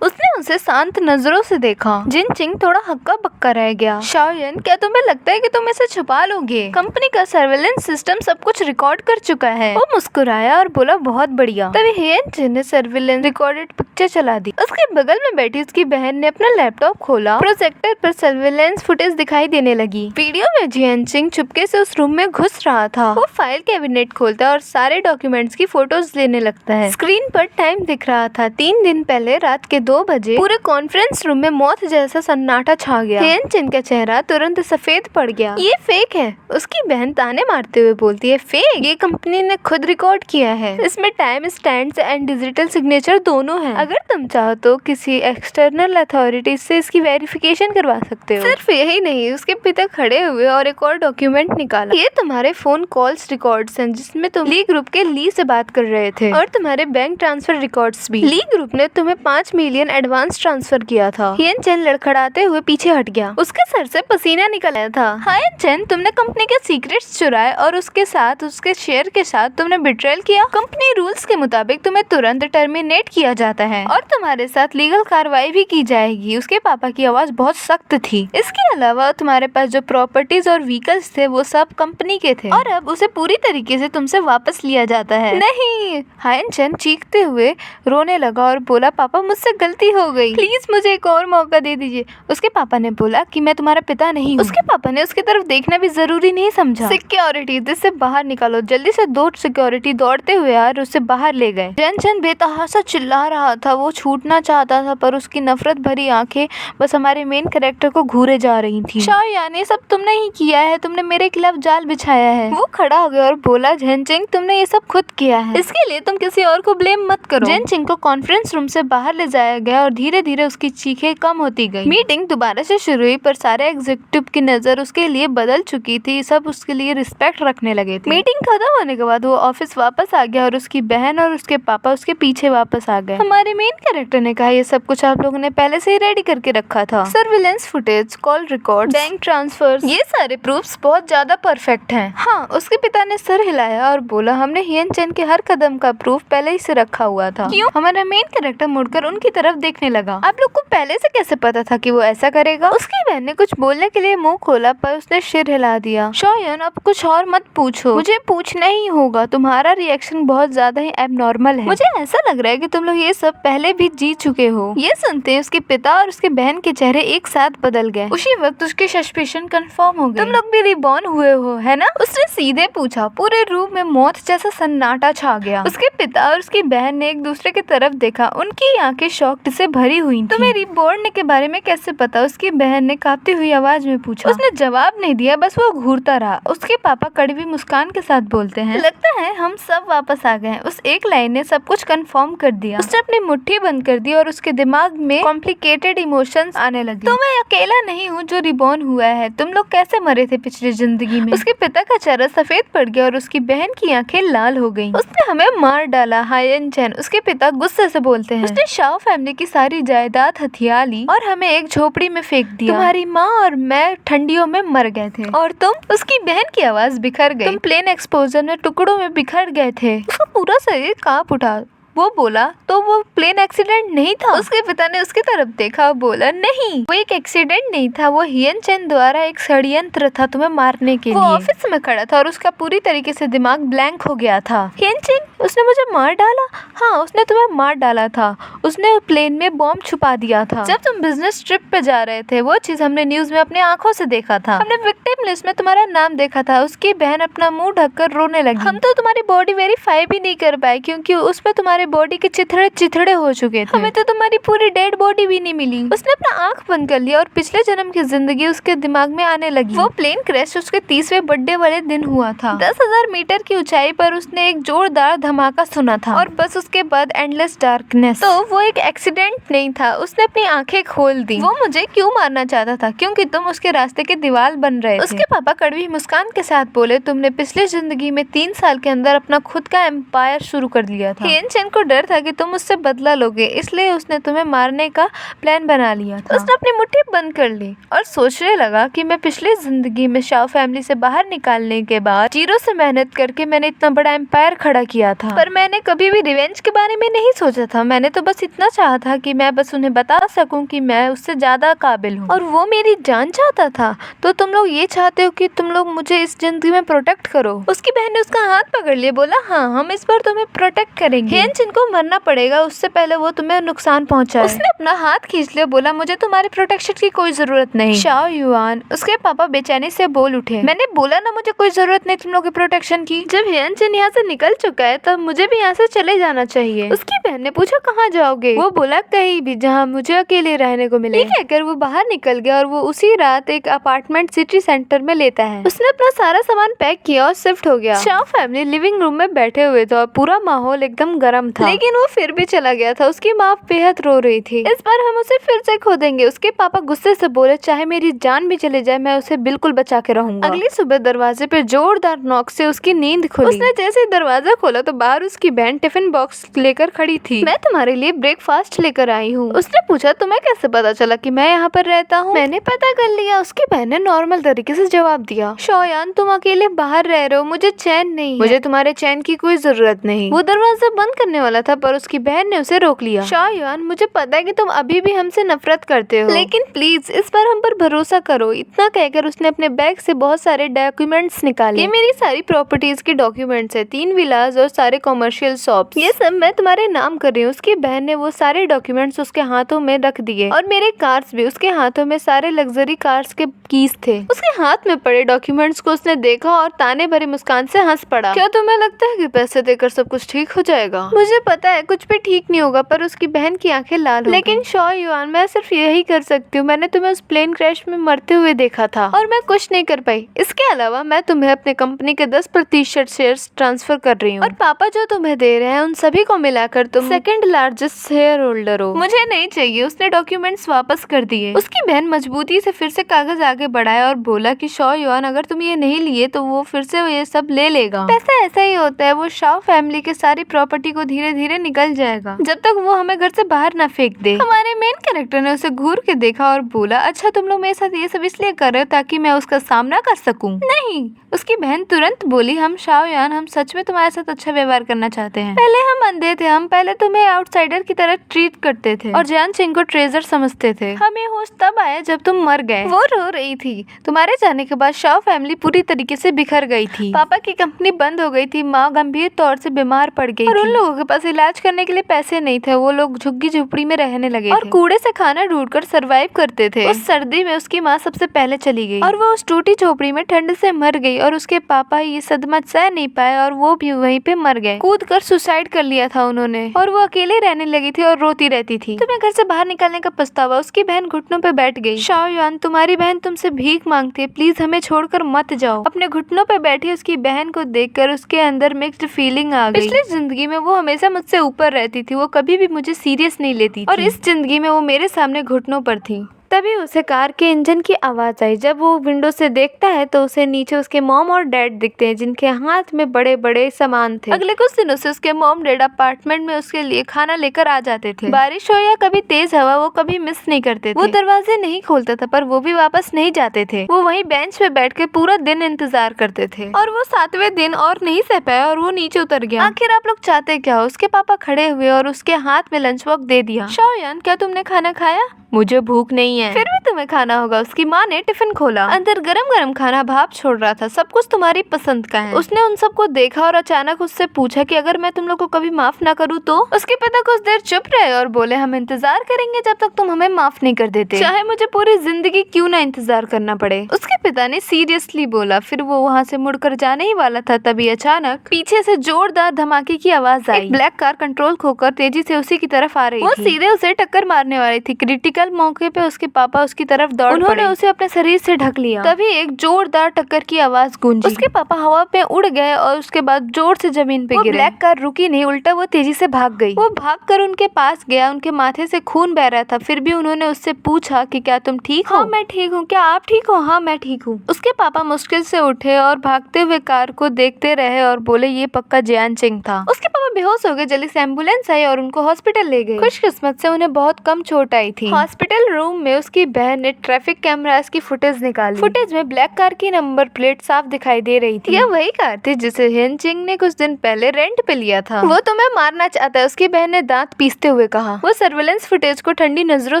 Speaker 1: उसने उसे शांत नजरों से देखा। जिनचिंग थोड़ा हक्का बक्का रह गया। शाओयान, क्या तुम्हें लगता है कि तुम इसे छुपा लोगे? कंपनी का सर्वेलेंस सिस्टम सब कुछ रिकॉर्ड कर चुका है। वो मुस्कुराया और बोला, बहुत बढ़िया। तभी हियन चिन ने सर्वेलेंस रिकॉर्डेड पिक्चर चला दी। उसके बगल में बैठी उसकी बहन ने अपना लैपटॉप खोला। प्रोजेक्टर पर सर्वेलेंस फुटेज दिखाई देने लगी। वीडियो में जियान चिंग चुपके से उस रूम में घुस रहा था। वो फाइल कैबिनेट खोलता है और सारे डॉक्यूमेंट्स की फोटोज लेने लगता है। स्क्रीन पर टाइम दिख रहा था। 3 दिन पहले रात के 2 बजे पूरे कॉन्फ्रेंस रूम में मौत जैसा सन्नाटा छा गया। हियन चिन का चेहरा तुरंत सफेद पड़ गया। ये फेक है। उसकी बहन ताने मारते हुए बोलती है, फेक? ये कंपनी ने खुद रिकॉर्ड किया है। इसमें time stamps and digital signature दोनों हैं। अगर तुम चाहो तो किसी एक्सटर्नल अथॉरिटी से इसकी वेरिफिकेशन करवा सकते हो। सिर्फ यही नहीं, उसके पिता खड़े हुए और एक और डॉक्यूमेंट निकाला। ये तुम्हारे फोन कॉल्स रिकॉर्ड्स हैं जिसमें तुम ली ग्रुप के ली से बात कर रहे थे, और तुम्हारे बैंक ट्रांसफर रिकॉर्ड्स भी। ली ग्रुप ने तुम्हें 5 मिलियन एडवांस ट्रांसफर किया था। हियन चेन लड़खड़ाते हुए पीछे हट गया। उसके सर से पसीना निकल आया था। हियन चेन, तुमने कंपनी के सीक्रेट्स चुराए और उसके साथ उसके शेयर के साथ तुमने बिट्रेल किया। कंपनी रूल्स के मुताबिक तुम्हें तुरंत टर्मिनेट किया जाता है और तुम्हारे साथ लीगल कार्रवाई भी की जाएगी। उसके पापा की आवाज बहुत सख्त थी। इसके अलावा तुम्हारे पास जो प्रॉपर्टीज और व्हीकल्स थे वो सब कंपनी के थे, और अब उसे पूरी तरीके से तुमसे वापस लिया जाता है। नहीं! हियन चेन चीखते हुए रोने लगा और बोला, पापा मुझसे गलती हो गई, प्लीज मुझे एक और मौका दे दीजिए। उसके पापा ने बोला कि मैं तुम्हारा पिता नहीं हूँ। उसके पापा ने उसकी तरफ देखना भी जरूरी नहीं समझा। सिक्योरिटी, जिससे बाहर निकालो जल्दी से। 2 सिक्योरिटी दौड़ते हुए यार उसे बाहर ले गए। जिनचेन बेतहाशा चिल्ला रहा था। वो छूटना चाहता था, पर उसकी नफरत भरी आंखें बस हमारे मेन कैरेक्टर को घूरे जा रही थी। शाओयान, ये सब तुमने ही किया है। तुमने मेरे खिलाफ जाल बिछाया है। वो खड़ा हो गया और बोला, जिनचेन तुमने ये सब खुद किया है, इसके लिए तुम किसी और को ब्लेम मत करो। जिनचेन को कॉन्फ्रेंस रूम से बाहर ले जाया गया और धीरे धीरे उसकी चीखें कम होती गई। मीटिंग दोबारा से शुरू हुई, पर सारे एग्जीक्यूटिव की नजर उसके लिए बदल चुकी थी। सब उसके लिए रिस्पेक्ट रखने लगे थे। मीटिंग खत्म होने के बाद वो ऑफिस वापस आ गया और उसकी बहन और उसके पापा उसके पीछे वापस आ गए। हमारे मेन कैरेक्टर ने कहा, ये सब कुछ आप लोगों ने पहले से ही रेडी करके रखा था। Surveillance footage, call record, bank transfer, ये सारे प्रूफ्स बहुत ज्यादा परफेक्ट हैं। हाँ, उसके पिता ने सर हिलाया और बोला, हमने हियन चेन के हर कदम का प्रूफ पहले ही से रखा हुआ था। क्यों? हमारा मेन कैरेक्टर मुड़कर उनकी तरफ देखने लगा। आप लोग को पहले से कैसे पता था कि वो ऐसा करेगा? उसकी बहन ने कुछ बोलने के लिए मुंह खोला, पर उसने सिर हिला दिया। शाओयान, अब कुछ और मत पूछो। मुझे पूछना ही होगा। तुम्हारा रिएक्शन बहुत ज्यादा ही एबनॉर्मल है। मुझे ऐसा लग रहा है कि तुम लोग ये सब पहले भी जी चुके हो। ये सुनते हैं उसके पिता और उसके बहन के चेहरे एक साथ बदल गए। उसी वक्त उसके सस्पेशन कंफर्म हो गए। तुम लोग भी रिबॉर्न हुए हो, है ना? उसने सीधे पूछा। पूरे रूम में मौत जैसा सन्नाटा छा गया। उसके पिता और उसकी बहन ने एक दूसरे की तरफ देखा। उनकी आंखें शौक डाउट से भरी हुई थी। तुम्हें रिबॉर्न के बारे में कैसे पता? उसकी बहन ने कांपती हुई आवाज में पूछा। उसने जवाब नहीं दिया, बस वो घूरता रहा। उसके पापा कड़वी मुस्कान के साथ बोलते हैं, लगता है हम सब वापस आ गए हैं। उस एक लाइन ने सब कुछ कंफर्म कर दिया। उसने अपनी मुट्ठी बंद कर दी और उसके दिमाग में कॉम्प्लिकेटेड इमोशंस आने लगे। तो मैं अकेला नहीं हूँ जो रिबॉर्न हुआ है। तुम लोग कैसे मरे थे पिछली जिंदगी में? उसके पिता का चेहरा सफेद पड़ गया और उसकी बहन की आंखें लाल हो गईं। उसने हमें मार डाला, हायन चैन, उसके पिता गुस्से से बोलते हैं। उसने शाओ फैमिली की सारी जायदाद हथिया ली और हमें एक झोपड़ी में फेंक दिया। तुम्हारी माँ और मैं ठंडियों में मर गए थे और तुम? उसकी बहन की आवाज बिखर गई। तुम प्लेन एक्सप्लोजन में टुकड़ों में बिखर गए थे। उसका पूरा शरीर कांप उठा। वो बोला, तो वो प्लेन एक्सीडेंट नहीं था? उसके पिता ने उसकी तरफ देखा और बोला, नहीं, वो एक एक्सीडेंट नहीं था, वो हियन चैन द्वारा एक षड्यंत्र था तुम्हें मारने के लिए। वो ऑफिस में खड़ा था और उसका पूरी तरीके से दिमाग ब्लैंक हो गया था। हियन चैन, उसने मुझे मार डाला? हाँ, उसने तुम्हें मार डाला था। उसने प्लेन में बॉम्ब छुपा दिया था जब तुम बिजनेस ट्रिप पे जा रहे थे। वो चीज हमने न्यूज में अपनी आंखों से देखा था। हमने विक्टिम लिस्ट में तुम्हारा नाम देखा था। उसकी बहन अपना मुंह ढककर रोने लगी। हम तो तुम्हारी बॉडी वेरीफाई भी नहीं कर पाए क्योंकि उसमें तुम्हारे बॉडी के चिथड़े हो चुके थे। हमें तो तुम्हारी पूरी डेड बॉडी भी नहीं मिली। उसने अपना आंख बंद कर लिया और पिछले जन्म की जिंदगी उसके दिमाग में आने लगी। वो प्लेन क्रैश उसके 30वें बर्थडे वाले दिन हुआ था। 10,000 मीटर की ऊंचाई पर उसने एक जोरदार धमाका सुना था और बस उसके बाद एंडलेस डार्कनेस। तो वो एक एक्सीडेंट नहीं था। उसने अपनी आंखें खोल दी। वो मुझे क्यों मारना चाहता था? क्योंकि तुम उसके रास्ते के दीवार बन रहे थे। उसके पापा कड़वी मुस्कान के साथ बोले, तुमने पिछले जिंदगी में 3 साल के अंदर अपना खुद का एम्पायर शुरू कर लिया था। हियन चैन को डर था कि तुम उससे बदला लोगे, इसलिए उसने तुम्हें मारने का प्लान बना लिया था। उसने अपनी मुट्ठी बंद कर ली और सोचने लगा कि मैं पिछली जिंदगी में शाओ फैमिली से बाहर निकालने के बाद जीरो से मेहनत करके मैंने इतना बड़ा एम्पायर खड़ा किया था। पर मैंने कभी भी रिवेंज के बारे में नहीं सोचा था। मैंने तो बस इतना चाहा था कि मैं बस उन्हें बता सकूं कि मैं उससे ज्यादा काबिल हूँ और वो मेरी जान चाहता था। तो तुम लोग ये चाहते हो कि तुम लोग मुझे इस जिंदगी में प्रोटेक्ट करो? उसकी बहन ने उसका हाथ पकड़ लिया, बोला, हाँ, हम इस बार तुम्हें प्रोटेक्ट करेंगे। हियन चैन को मरना पड़ेगा, उससे पहले वो तुम्हें नुकसान पहुंचाए। उसने अपना हाथ खींच लिया, बोला, मुझे तुम्हारे प्रोटेक्शन की कोई जरूरत नहीं। शाओ युआन, उसके पापा बेचैनी से बोल उठे, मैंने बोला ना मुझे कोई जरूरत नहीं तुम लोग के प्रोटेक्शन की। जब हियन चैन यहाँ से निकल चुका है तब मुझे भी यहाँ से चले जाना चाहिए। उसकी बहन ने पूछा, कहाँ जाओगे? वो बोला, कहीं भी जहाँ मुझे अकेले रहने को मिले। कहकर वो बाहर निकल गया और वो उसी रात एक अपार्टमेंट सिटी सेंटर में लेता है। उसने अपना सारा सामान पैक किया और शिफ्ट हो गया। शाओ फैमिली लिविंग रूम में बैठे हुए थे और पूरा माहौल एकदम गर्म था, लेकिन वो फिर भी चला गया था। उसकी माँ बेहद रो रही थी। इस बार हम उसे फिर से खो देंगे। उसके पापा गुस्से से बोले, चाहे मेरी जान भी चले जाए मैं उसे बिल्कुल बचा के रहूंगा। अगली सुबह दरवाजे पे जोरदार नॉक से उसकी नींद खुली। उसने जैसे ही दरवाजा खोला तो बाहर उसकी बहन टिफिन बॉक्स लेकर खड़ी थी। मैं तुम्हारे लिए ब्रेकफास्ट लेकर आई हूँ। उसने पूछा, तुम्हें कैसे पता चला कि मैं यहाँ पर रहता हूँ? मैंने पता कर लिया, उसकी बहन ने नॉर्मल तरीके से जवाब दिया। शोयान, तुम अकेले बाहर रह रहे हो, मुझे चैन नहीं है। मुझे तुम्हारे चैन की कोई जरूरत नहीं। वो दरवाजा बंद करने वाला था पर उसकी बहन ने उसे रोक लिया। शोयान, मुझे पता है कि तुम अभी भी हमसे नफरत करते हो, लेकिन प्लीज इस बार हम पर भरोसा करो। इतना कहकर उसने अपने बैग से बहुत सारे डॉक्यूमेंट्स निकाले। ये मेरी सारी प्रॉपर्टीज के डॉक्यूमेंट्स है, 3 विलास और सारे कॉमर्शियल शॉप्स, ये सब मैं तुम्हारे नाम कर रही हूँ। उसकी बहन ने वो सारे डॉक्यूमेंट्स उसके हाथों में रख दिए और मेरे कार्स भी। उसके हाथों में सारे लग्जरी कार्स के कीज थे। उसके हाथ में पड़े डॉक्यूमेंट्स को उसने देखा और ताने भरी मुस्कान से हंस पड़ा। क्या तुम्हें लगता है कि पैसे देकर सब कुछ ठीक हो जाएगा? मुझे पता है कुछ भी ठीक नहीं होगा, पर उसकी बहन की आंखें लाल हो लेकिन शो युआन, मैं सिर्फ यही कर सकती हूँ। मैंने तुम्हें उस प्लेन क्रैश में मरते हुए देखा था और मैं कुछ नहीं कर पाई। इसके अलावा मैं तुम्हें अपने कंपनी के 10% शेयर्स ट्रांसफर कर रही हूँ और पापा जो तुम्हें दे रहे हैं उन सभी को मिलाकर तुम सेकंड लार्जेस्ट शेयर होल्डर हो। मुझे नहीं चाहिए। उसने डॉक्यूमेंट्स वापस कर दिए। उसकी बहन मजबूती से फिर से कागज आगे बढ़ाया और बोला कि शो युआन, अगर तुम ये नहीं लिए तो वो फिर से ये सब ले लेगा। पैसा ऐसा ही होता है, वो शाओ फैमिली के सारी प्रॉपर्टी को धीरे धीरे निकल जाएगा जब तक वो हमें घर से बाहर ना फेंक दे। हमारे मेन कैरेक्टर ने उसे घूर के देखा और बोला, अच्छा तुम लोग मेरे साथ ये सब इसलिए कर रहे हो ताकि मैं उसका सामना कर सकूं? नहीं। उसकी बहन तुरंत बोली, हम शाओ युआन, हम सच में तुम्हारे साथ अच्छा व्यवहार करना चाहते हैं। पहले हम अंधे थे, हम पहले तुम्हें आउटसाइडर की तरह ट्रीट करते थे और जान सिंह को ट्रेजर समझते थे। हमें होश तब आया जब तुम मर गए। वो रो रही थी। तुम्हारे जाने के बाद शाओ फैमिली पूरी तरीके से बिखर गई थी। पापा की कंपनी बंद हो गई थी, माँ गंभीर तौर से बीमार पड़ गई और उन लोगों के पास इलाज करने के लिए पैसे नहीं थे। वो लोग झुग्गी झोपड़ी में रहने लगे और कूड़े से खाना ढूंढकर सरवाइव करते थे। उस सर्दी में उसकी माँ सबसे पहले चली गई और वो उस टूटी झोपड़ी में ठंड से मर गई और उसके पापा ये सदमा सह नहीं पाए और वो भी वहीं पे मर गए। कूद कर सुसाइड कर लिया था उन्होंने और वो अकेले रहने लगी थी और रोती रहती थी। तुम्हें घर से बाहर निकलने का पछतावा। उसकी बहन घुटनों पे बैठ गई। शाओयान, तुम्हारी बहन तुमसे भीख मांगती है, प्लीज हमें छोड़कर मत जाओ। अपने घुटनों पे बैठी उसकी बहन को देखकर उसके अंदर मिक्स्ड फीलिंग आ गई। पिछली जिंदगी में वो हमेशा मुझसे ऊपर रहती थी, वो कभी भी मुझे सीरियस नहीं लेती थी और इस जिंदगी में वो मेरे सामने घुटनों पर थी। तभी उसे कार के इंजन की आवाज आई। जब वो विंडो से देखता है तो उसे नीचे उसके मॉम और डैड दिखते हैं जिनके हाथ में बड़े बड़े सामान थे। अगले कुछ दिनों से उसके मॉम डैड अपार्टमेंट में उसके लिए खाना लेकर आ जाते थे। बारिश हो या कभी तेज हवा वो कभी मिस नहीं करते थे। वो दरवाजे नहीं खोलता था पर वो भी वापस नहीं जाते थे। वो वहीं बेंच पे बैठ के पूरा दिन इंतजार करते थे और वो 7वें दिन और नहीं सह पाया और वो नीचे उतर गया। आखिर आप लोग चाहते क्या हो? उसके पापा खड़े हुए और उसके हाथ में लंच बॉक्स दे दिया। शाओयान, क्या तुमने खाना खाया? मुझे भूख नहीं है। फिर भी तुम्हें खाना होगा। उसकी माँ ने टिफिन खोला। अंदर गरम गरम खाना भाप छोड़ रहा था। सब कुछ तुम्हारी पसंद का है। उसने उन सबको देखा और अचानक उससे पूछा कि अगर मैं तुम लोग को कभी माफ ना करूँ तो? उसके पिता कुछ देर चुप रहे और बोले, हम इंतजार करेंगे जब तक तुम हमें माफ नहीं कर देते, चाहे मुझे पूरी जिंदगी क्यों ना इंतजार करना पड़े। उसके पिता ने सीरियसली बोला। फिर वो वहाँ से मुड़कर जाने ही वाला था, तभी अचानक पीछे से जोरदार धमाके की आवाज आई। ब्लैक कार कंट्रोल खोकर तेजी से उसी की तरफ आ रही थी। वो सीधे उसे टक्कर मारने वाली थी। क्रिटिकल मौके पे उसके पापा उसकी तरफ दौड़ पड़े। उन्होंने उसे अपने शरीर से ढक लिया। तभी एक जोरदार टक्कर की आवाज गूंजी। उसके पापा हवा पे उड़ गए और उसके बाद जोर से जमीन पे गिरे। ब्लैक कार रुकी नहीं, उल्टा वो तेजी से भाग गई। वो भागकर उनके पास गया। उनके माथे से खून बह रहा था। फिर भी उन्होंने उससे पूछा कि क्या तुम ठीक हो? हाँ मैं ठीक हूँ। क्या आप ठीक हो? हाँ मैं ठीक हूँ। उसके पापा मुश्किल से उठे और भागते हुए कार को देखते रहे और बोले, ये पक्का जियान चिंग था। उसके पापा बेहोश हो गए। जल्दी से एम्बुलेंस आई और उनको हॉस्पिटल ले गए। खुशकिस्मत से उन्हें बहुत कम चोट आई थी। हॉस्पिटल रूम में उसकी बहन ने ट्रैफिक कैमरास की फुटेज निकाली। फुटेज में ब्लैक कार की नंबर प्लेट साफ दिखाई दे रही थी। यह वही कार थी जिसे हिन चिंग ने कुछ दिन पहले रेंट पे लिया था। वो तुम्हें मारना चाहता है, उसकी बहन ने दांत पीसते हुए कहा। वो सर्वेलेंस फुटेज को ठंडी नजरों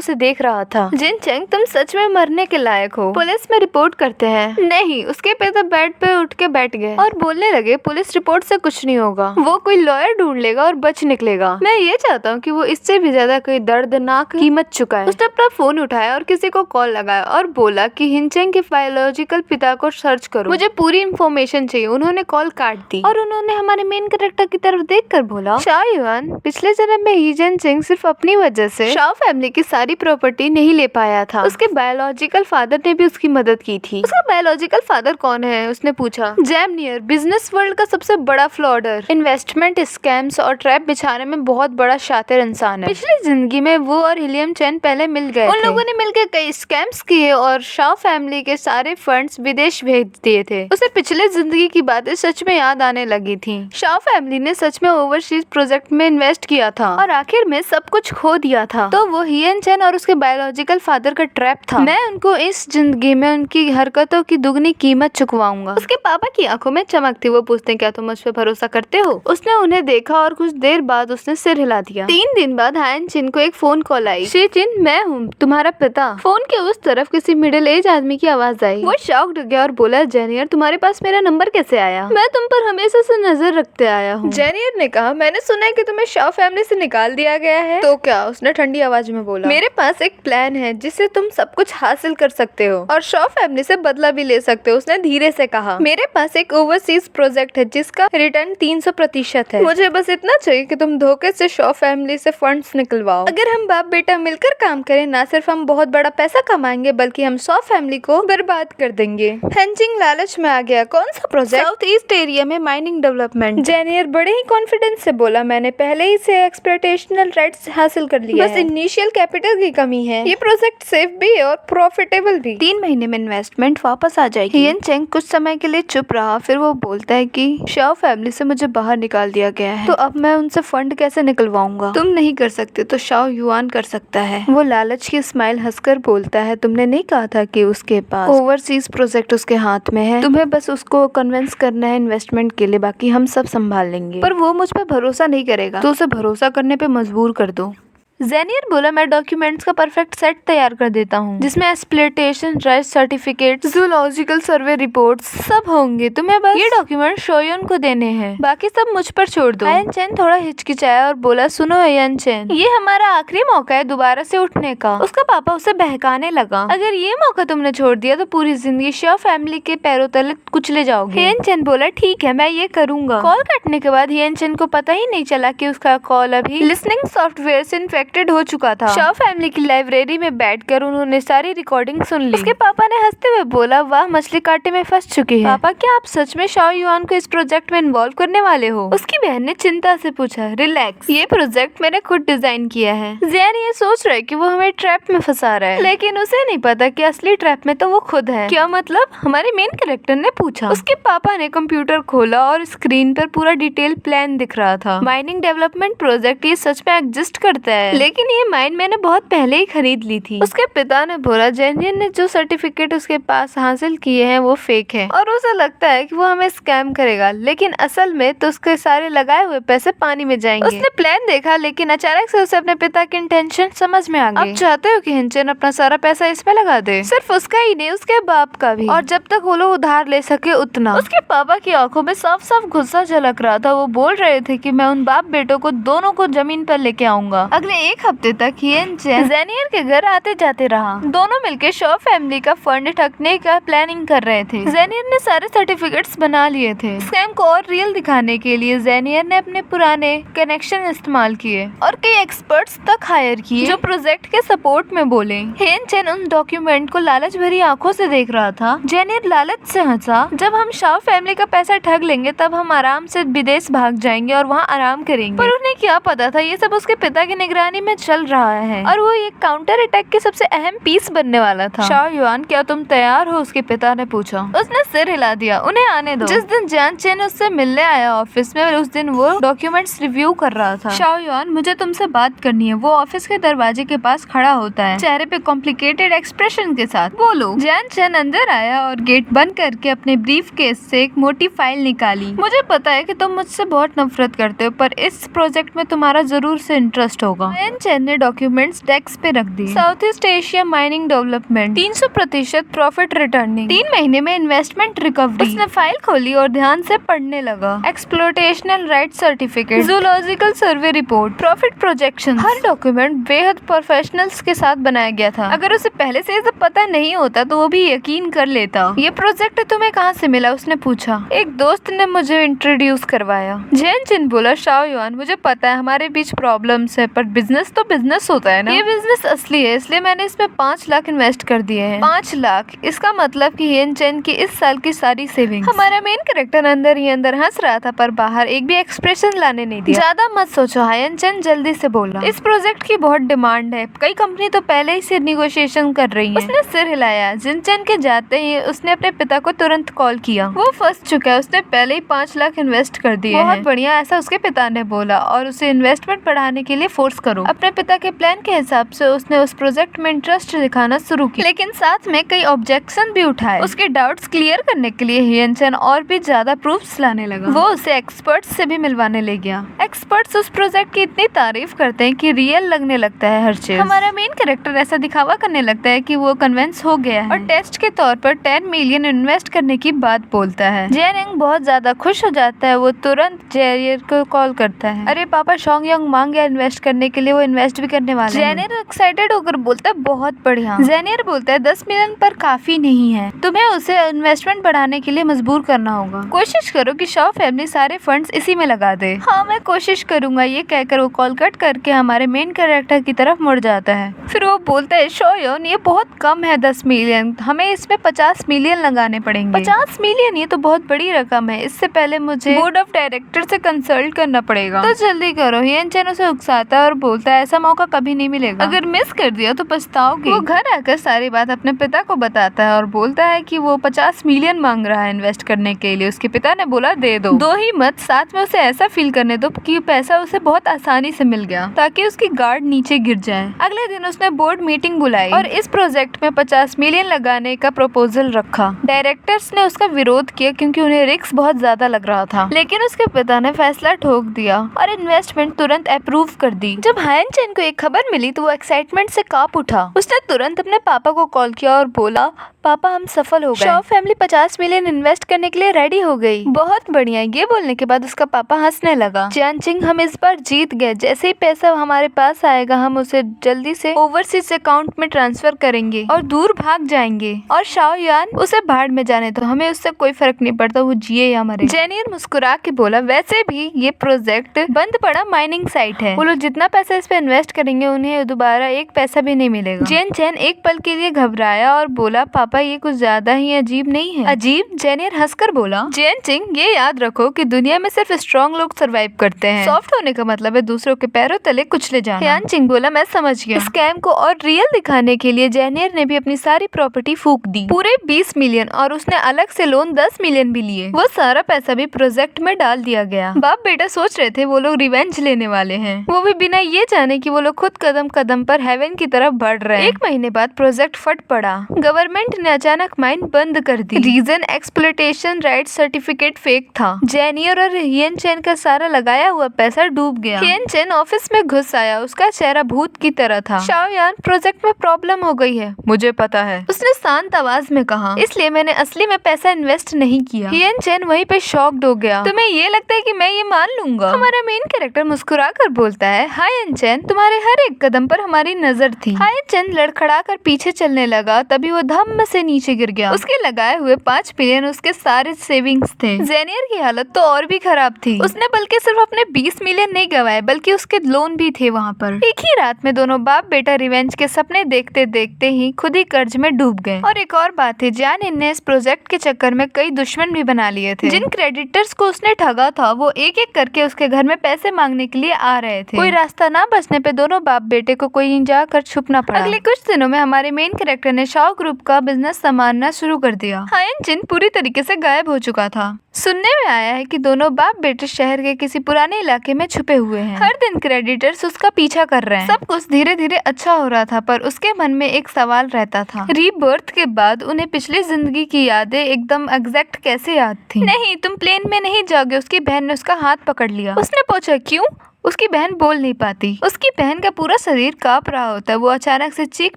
Speaker 1: से देख रहा था। जिन चिंग, तुम सच में मरने के लायक हो। पुलिस में रिपोर्ट करते हैं। नहीं, उसके पिता बेड पे उठ के बैठ गए और बोलने लगे, पुलिस रिपोर्ट से कुछ नहीं होगा। वो कोई लॉयर ढूंढ लेगा और बच निकलेगा। मैं ये चाहता हूँ कि वो इससे भी ज्यादा कोई दर्दनाक कीमत चुकाए। उसने अपना फोन उठाया और किसी को कॉल लगाया और बोला कि हिनचेंग के बायोलॉजिकल पिता को सर्च करो, मुझे पूरी इंफॉर्मेशन चाहिए। उन्होंने कॉल काट दी और उन्होंने हमारे मेन कैरेक्टर की तरफ देखकर बोला, शाओयान, पिछले जन्म में हिजन चिंग सिर्फ अपनी वजह से शाओ फैमिली की सारी प्रॉपर्टी नहीं ले पाया था। उसके बायोलॉजिकल फादर ने भी उसकी मदद की थी। उसका बायोलॉजिकल फादर कौन है? उसने पूछा। जैमनियर, बिजनेस वर्ल्ड का सबसे बड़ा फ्लॉडर, इन्वेस्टमेंट स्कैम्स और ट्रैप बिछाने में बहुत बड़ा शातिर इंसान है। पिछली जिंदगी में वो और हिलियम चैन पहले मिल गए। उन लोगों ने मिलकर कई स्कैम्स किए और शाओ फैमिली के सारे फंड्स विदेश भेज दिए थे। उसे पिछले जिंदगी की बातें सच में याद आने लगी थी। शाओ फैमिली ने सच में ओवरसीज प्रोजेक्ट में इन्वेस्ट किया था और आखिर में सब कुछ खो दिया था। तो वो हियन चैन और उसके बायोलॉजिकल फादर का ट्रैप था। मैं उनको इस जिंदगी में उनकी हरकतों की दुगनी कीमत चुकवाऊंगा। उसके पापा की आंखों में चमक थी। वो पूछते, क्या तुम मुझ पे भरोसा करते हो? उसने उन्हें देखा और कुछ देर बाद उसने सिर हिला दिया। 3 दिन बाद हायन चिन को एक फोन कॉल आई। शी चिन, मैं हूँ, तुम्हारा पिता। फोन के उस तरफ किसी मिडिल एज आदमी की आवाज आई। वो शॉक्ड हो गया और बोला, जेनियर, तुम्हारे पास मेरा नंबर कैसे आया? मैं तुम पर हमेशा से नजर रखते आया हूँ। जेनियर ने कहा, मैंने सुना है कि तुम्हें शाओ फैमिली से निकाल दिया गया है। तो क्या? उसने ठंडी आवाज में बोला, मेरे पास एक प्लान है जिससे तुम सब कुछ हासिल कर सकते हो और शाओ फैमिली से बदला भी ले सकते हो। उसने धीरे से कहा, मेरे पास एक ओवरसीज प्रोजेक्ट है जिसका रिटर्न 300% है। मुझे बस इतना चाहिए कि तुम धोखे से शाओ फैमिली से फंड्स निकलवाओ। अगर हम बाप बेटा मिलकर काम करें, ना सिर्फ हम बहुत बड़ा पैसा कमाएंगे बल्कि हम शाओ फैमिली को बर्बाद कर देंगे। हेंचिंग लालच में आ गया। कौन सा प्रोजेक्ट? साउथ ईस्ट एरिया में माइनिंग डेवलपमेंट। जेनियर बड़े ही कॉन्फिडेंस से बोला, मैंने पहले ही से एक्सप्लॉयटेशनल राइट्स हासिल कर लिए बस इनिशियल कैपिटल की कमी है। ये प्रोजेक्ट सेफ भी है और प्रॉफिटेबल भी। 3 महीने में इन्वेस्टमेंट वापस आ जाएगी। हियन चेंग कुछ समय के लिए चुप रहा। फिर वो बोलता है कि शाओ फैमिली से मुझे बाहर निकाल दिया गया है, तो अब मैं उनसे फंड कैसे निकलवाऊंगा? तुम नहीं कर सकते तो शाओ युआन कर सकता है। वो लालच की स्माइल हंसकर बोलता है, तुमने नहीं कहा था कि उसके पास ओवरसीज प्रोजेक्ट उसके हाथ में है? तुम्हें बस उसको कन्विंस करना है इन्वेस्टमेंट के लिए, बाकी हम सब संभाल लेंगे। पर वो मुझ पर भरोसा नहीं करेगा, तो उसे भरोसा करने पे मजबूर कर दो। जेनियर बोला मैं डॉक्यूमेंट्स का परफेक्ट सेट तैयार कर देता हूँ जिसमें एक्सप्लॉयटेशन राइट्स सर्टिफिकेट, जूलॉजिकल सर्वे रिपोर्ट्स सब होंगे। तुम्हें बस ये डॉक्यूमेंट शोयन को देने हैं, बाकी सब मुझ पर छोड़ दो। हायन चैन थोड़ा हिचकिचाया और बोला सुनो हायन चैन, ये हमारा आखिरी मौका है दोबारा से उठने का। उसका पापा उसे बहकाने लगा, अगर ये मौका तुमने छोड़ दिया तो पूरी जिंदगी शॉ फैमिली के पैरों तले कुचले जाओगे। हायन चैन बोला ठीक है मैं ये करूंगा। कॉल कटने के बाद हायन चैन को पता ही नहीं चला कि उसका कॉल अभी लिसनिंग सॉफ्टवेयर से इन्फेक्टेड हो चुका था। शॉ फैमिली की लाइब्रेरी में बैठकर उन्होंने सारी रिकॉर्डिंग सुन ली। उसके पापा ने हंसते हुए बोला वाह मछली कांटे में फंस चुकी है। पापा क्या आप सच में शॉ युआन को इस प्रोजेक्ट में इन्वॉल्व करने वाले हो? उसकी बहन ने चिंता से पूछा। रिलैक्स, ये प्रोजेक्ट मैंने खुद डिजाइन किया है। ज़ेन ये सोच रहा है कि वो हमें ट्रैप में फंसा रहा है, लेकिन उसे नहीं पता कि असली ट्रैप में तो वो खुद है। क्या मतलब? हमारे मेन कैरेक्टर ने पूछा। उसके पापा ने कंप्यूटर खोला और स्क्रीन पर पूरा डिटेल प्लान दिख रहा था। माइनिंग डेवलपमेंट प्रोजेक्ट ये सच में एग्जिस्ट करता है, लेकिन ये माइन मैंने बहुत पहले ही खरीद ली थी। उसके पिता ने बोला जेनियन ने जो सर्टिफिकेट उसके पास हासिल किए हैं वो फेक है और उसे लगता है कि वो हमें स्कैम करेगा, लेकिन असल में तो उसके सारे लगाए हुए पैसे पानी में जाएंगे। उसने प्लान देखा, लेकिन अचानक से उसे अपने पिता की इंटेंशन समझ में आ गई। अब चाहते हो कि हिंचन अपना सारा पैसा इसमें लगा दे, सिर्फ उसका ही नहीं उसके बाप का भी, और जब तक वो लोग उधार ले सके उतना। उसके पापा की आंखों में साफ साफ गुस्सा झलक रहा था। वो बोल रहे थे कि मैं उन बाप बेटों को दोनों को जमीन पर लेके आऊंगा। अगले एक हफ्ते तक हियन चैन जेनियर के घर आते जाते रहा। दोनों मिलकर शॉ फैमिली का फंड ठगने का प्लानिंग कर रहे थे। जेनियर ने सारे सर्टिफिकेट्स बना लिए थे। स्कैम को और रियल दिखाने के लिए जेनियर ने अपने पुराने कनेक्शन इस्तेमाल किए और कई एक्सपर्ट्स तक हायर किए जो प्रोजेक्ट के सपोर्ट में बोले। हियन चैन उन डॉक्यूमेंट को लालच भरी आंखों से देख रहा था। जेनियर लालच से हंसा, जब हम शॉ फैमिली का पैसा ठग लेंगे तब हम आराम से विदेश भाग जाएंगे और वहाँ आराम करेंगे। पर उन्हें क्या पता था ये सब उसके पिता की निगरानी में चल रहा है और वो एक काउंटर अटैक के सबसे अहम पीस बनने वाला था। शॉ युआन क्या तुम तैयार हो? उसके पिता ने पूछा। उसने सिर हिला दिया, उन्हें आने दो। जिस दिन जैन चेन उससे मिलने आया ऑफिस में, उस दिन वो डॉक्यूमेंट्स रिव्यू कर रहा था। शॉ युआन मुझे तुमसे बात करनी है। वो ऑफिस के दरवाजे के पास खड़ा होता है, चेहरे पे कॉम्प्लिकेटेड एक्सप्रेशन के साथ। बोलो। जैन चेन अंदर आया और गेट बंद करके अपने ब्रीफ केस से एक मोटी फाइल निकाली। मुझे पता है कि तुम मुझसे बहुत नफरत करते हो, पर इस प्रोजेक्ट में तुम्हारा जरूर से इंटरेस्ट होगा। जैन चेन ने डॉक्यूमेंट्स डेस्क पे रख दी। South East Asia mining development, 300% profit returning, 3 महीने में इन्वेस्टमेंट रिकवरी। उसने फाइल खोली और ध्यान से पढ़ने लगा। Exploitational right certificate, zoological survey report, profit projection. हर डॉक्यूमेंट बेहद प्रोफेशनल्स के साथ बनाया गया था। अगर उसे पहले से सब पता नहीं होता तो वो भी यकीन कर लेता। ये प्रोजेक्ट तुम्हें कहाँ से मिला? उसने पूछा। एक दोस्त ने मुझे इंट्रोड्यूस करवाया। जैन चिन बोला। शॉ युआन मुझे पता है हमारे बीच प्रॉब्लम्स है, पर बिजनेस तो बिजनेस होता है ना। ये बिजनेस असली है, इसलिए मैंने इसमें 5 लाख इन्वेस्ट कर दिए हैं। 5 लाख, इसका मतलब कि हियन चैन की इस साल की सारी सेविंग्स। हमारा मेन कैरेक्टर अंदर ही अंदर हंस रहा था, पर बाहर एक भी एक्सप्रेशन लाने नहीं दिया। ज्यादा मत सोचो, हियन चैन जल्दी से बोला। इस प्रोजेक्ट की बहुत डिमांड है, कई कंपनी तो पहले ही से निगोशिएशन कर रही है। उसने सिर हिलाया। जिन चैन के जाते ही उसने अपने पिता को तुरंत कॉल किया। वो फंस चुका है, उसने पहले ही 5 लाख इन्वेस्ट कर दिए। बहुत बढ़िया, ऐसा उसके पिता ने बोला, और उसे इन्वेस्टमेंट बढ़ाने के लिए फोर्स करो। अपने पिता के प्लान के हिसाब से उसने उस प्रोजेक्ट में इंटरेस्ट दिखाना शुरू किया, लेकिन साथ में कई ऑब्जेक्शन भी उठाए। उसके डाउट्स क्लियर करने के लिए हियन चैन और भी ज्यादा प्रूफ्स लाने लगा। वो उसे एक्सपर्ट्स से भी मिलवाने ले गया। एक्सपर्ट्स उस प्रोजेक्ट की इतनी तारीफ करते हैं कि रियल लगने लगता है हर चीज। हमारा मेन कैरेक्टर ऐसा दिखावा करने लगता है कि वो कन्विंस हो गया है और टेस्ट के तौर पर 10 मिलियन इन्वेस्ट करने की बात बोलता है। जेनिंग बहुत ज्यादा खुश हो जाता है। वो तुरंत जेरियर को कॉल करता है। अरे पापा, शॉन्ग यंग मांग गया इन्वेस्ट करने के लिए, वो इन्वेस्ट भी करने वाले हैं। जेनियर एक्साइटेड होकर बोलता है बहुत बढ़िया। जेनियर बोलता है 10 मिलियन पर काफी नहीं है, तुम्हें उसे इन्वेस्टमेंट बढ़ाने के लिए मजबूर करना होगा। कोशिश करो कि शॉ फैमिली सारे फंड्स इसी में लगा दे। हाँ मैं कोशिश करूंगा, ये कहकर वो कॉल कट करके हमारे मेन कैरेक्टर की तरफ मुड़ जाता है। फिर वो बोलता है शॉ युआन ये बहुत कम है 10 मिलियन, हमें इसमें 50 मिलियन लगाने पड़ेंगे। 50 मिलियन ये तो बहुत बड़ी रकम है, इससे पहले मुझे बोर्ड ऑफ डायरेक्टर से कंसल्ट करना पड़ेगा, तो जल्दी करो। हियन चैन उसे उकसाता है और बोलता है ऐसा मौका कभी नहीं मिलेगा, अगर मिस कर दिया तो पछताओगे। वो घर आकर सारी बात अपने पिता को बताता है और बोलता है कि वो 50 मिलियन मांग रहा है इन्वेस्ट करने के लिए। उसके पिता ने बोला दे दो ही मत, साथ में उसे ऐसा फील करने दो कि पैसा उसे बहुत आसानी से मिल गया, ताकि उसकी गार्ड नीचे गिर जाए। अगले दिन उसने बोर्ड मीटिंग बुलाई और इस प्रोजेक्ट में 50 मिलियन लगाने का प्रपोजल रखा। डायरेक्टर्स ने उसका विरोध किया क्योंकि उन्हें रिस्क बहुत ज्यादा लग रहा था, लेकिन उसके पिता ने फैसला ठोक दिया और इन्वेस्टमेंट तुरंत अप्रूव कर दी। जब हायन चैन को एक खबर मिली तो वो एक्साइटमेंट से कांप उठा। उसने तुरंत अपने पापा को कॉल किया और बोला, पापा हम सफल हो गए। शॉ फैमिली 50 मिलियन इन्वेस्ट करने के लिए रेडी हो गई। बहुत बढ़िया। ये बोलने के बाद उसका पापा हंसने लगा। जियानचिंग हम इस बार जीत गए। जैसे ही पैसा हमारे पास आएगा हम उसे जल्दी से ओवरसीज अकाउंट में ट्रांसफर करेंगे और दूर भाग जाएंगे। और शाओ यान उसे भाड़ में जाने दो, हमें उससे कोई फर्क नहीं पड़ता वो जिए या मरे। जेनियर मुस्कुरा के बोला, वैसे भी ये प्रोजेक्ट बंद पड़ा माइनिंग साइट है। वो लोग जितना पैसा इस पे इन्वेस्ट करेंगे उन्हें दोबारा एक पैसा भी नहीं मिलेगा। जेन चैन एक पल के लिए घबराया और बोला, पापा ये कुछ ज्यादा ही अजीब नहीं है? अजीब? जेनियर हंसकर बोला, जेन चिंग ये याद रखो कि दुनिया में सिर्फ स्ट्रॉन्ग लोग सर्वाइव करते हैं। सॉफ्ट होने का मतलब है दूसरों के पैरों तले कुचले जाना। हियान चिंग बोला, मैं समझ गया। स्कैम को और रियल दिखाने के लिए जेनियर ने भी अपनी सारी प्रॉपर्टी फूंक दी, पूरे 20 मिलियन, और उसने अलग से लोन 10 मिलियन भी लिए। वो सारा पैसा भी प्रोजेक्ट में डाल दिया गया। बाप बेटा सोच रहे थे वो लोग रिवेंज लेने वाले हैं, वो भी बिना ये जाने कि वो लोग खुद कदम कदम पर हेवन की तरफ बढ़ रहे हैं। 1 महीने बाद प्रोजेक्ट फट पड़ा। गवर्नमेंट ने अचानक माइन बंद कर दी। Reason exploitation right certificate fake था। जेनियर और हियन चैन का सारा लगाया हुआ पैसा डूब गया। हियन चैन ऑफिस में घुस आया, उसका चेहरा भूत की तरह था। शाओ यान, प्रोजेक्ट में प्रॉब्लम हो गई है। मुझे पता है, उसने शांत आवाज में कहा, इसलिए मैंने असली में पैसा इन्वेस्ट नहीं किया। हियन चैन वहीं पे शॉक्ड हो गया। तुम्हें ये लगता है कि मैं ये मान लूंगा? हमारा मेन कैरेक्टर मुस्कुरा कर बोलता है, हायन चैन तुम्हारे हर एक कदम पर हमारी नजर थी। हायन चैन लड़खड़ा कर पीछे चलने लगा, तभी वो धम्म से नीचे गिर गया। उसके लगाए हुए 5 मिलियन उसके सारे सेविंग्स थे। जेनियर की हालत तो और भी खराब थी। उसने बल्कि सिर्फ अपने 20 मिलियन नहीं गवाए बल्कि उसके लोन भी थे वहाँ पर। एक ही रात में दोनों बाप बेटा रिवेंज के सपने देखते देखते ही खुद ही कर्ज में डूब गए। और एक और बात है, जियान ने इस प्रोजेक्ट के चक्कर में कई दुश्मन भी बना लिए थे। जिन क्रेडिटर्स को उसने ठगा था वो एक एक करके उसके घर में पैसे मांगने के लिए आ रहे थे। कोई रास्ता ना बचने पे दोनों बाप बेटे को कोई जाकर छुपना पड़ा। अगले कुछ दिनों में हमारे मेन कैरेक्टर ने शाओ ग्रुप का बिजनेस संभालना शुरू कर दिया। हायन चिन पूरी तरीके से गायब हो चुका था। सुनने में आया है कि दोनों बाप बेटे शहर के किसी पुराने इलाके में छुपे हुए हैं। हर दिन क्रेडिटर्स उसका पीछा कर रहे हैं। सब कुछ धीरे धीरे अच्छा हो रहा था, पर उसके मन में एक सवाल रहता था, रीबर्थ के बाद उन्हें पिछली जिंदगी की यादें एकदम एग्जैक्ट कैसे याद थी? नहीं, तुम प्लेन में नहीं जाओगे। उसकी बहन ने उसका हाथ पकड़ लिया। उसने पूछा, क्यों? उसकी बहन बोल नहीं पाती। उसकी बहन का पूरा शरीर कांप रहा होता है। वो अचानक से चीख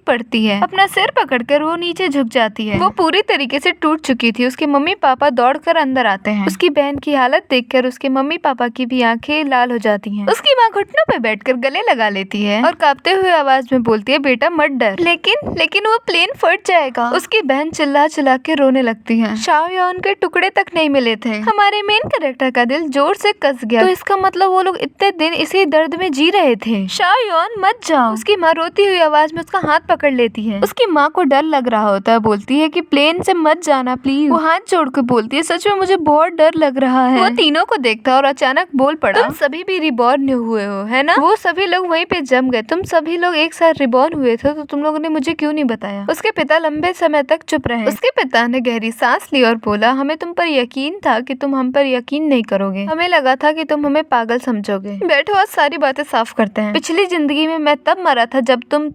Speaker 1: पड़ती है, अपना सिर पकड़कर वो नीचे झुक जाती है। वो पूरी तरीके से टूट चुकी थी। उसके मम्मी पापा दौड़कर अंदर आते हैं। उसकी बहन की हालत देखकर उसके मम्मी पापा की भी आंखें लाल हो जाती हैं। उसकी माँ घुटनों पे बैठकर गले लगा लेती है और कांपते हुए आवाज में बोलती है, बेटा मत डर। लेकिन वो प्लेन फट जाएगा। उसकी बहन चिल्ला चिल्ला के रोने लगती है। शाओ यान के टुकड़े तक नहीं मिले थे। हमारे मेन कैरेक्टर का दिल जोर से कस गया। तो इसका मतलब वो लोग इतने दिन इसी दर्द में जी रहे थे। शाओ यान मत जाओ। उसकी माँ रोती हुई आवाज में उसका हाथ पकड़ लेती है। उसकी माँ को डर लग रहा होता है, बोलती है कि प्लेन से मत जाना प्लीज। वो हाथ जोड़ के बोलती है, सच में मुझे बहुत डर लग रहा है। वो तीनों को देखता और अचानक बोल पड़ा, तुम सभी भी रिबॉर्न हुए हो, है ना? वो सभी लोग वहीं पे जम गए। तुम सभी लोग एक साथ रिबॉर्न हुए थे, तो तुम लोगों ने मुझे क्यों नहीं बताया? उसके पिता लंबे समय तक चुप रहे। उसके पिता ने गहरी सांस ली और बोला, हमें तुम पर यकीन था कि तुम हम पर यकीन नहीं करोगे। हमें लगा था कि तुम हमें पागल समझोगे। बैठो, आज सारी बातें साफ करते हैं। पिछली जिंदगी में मैं तब मरा था जब तुम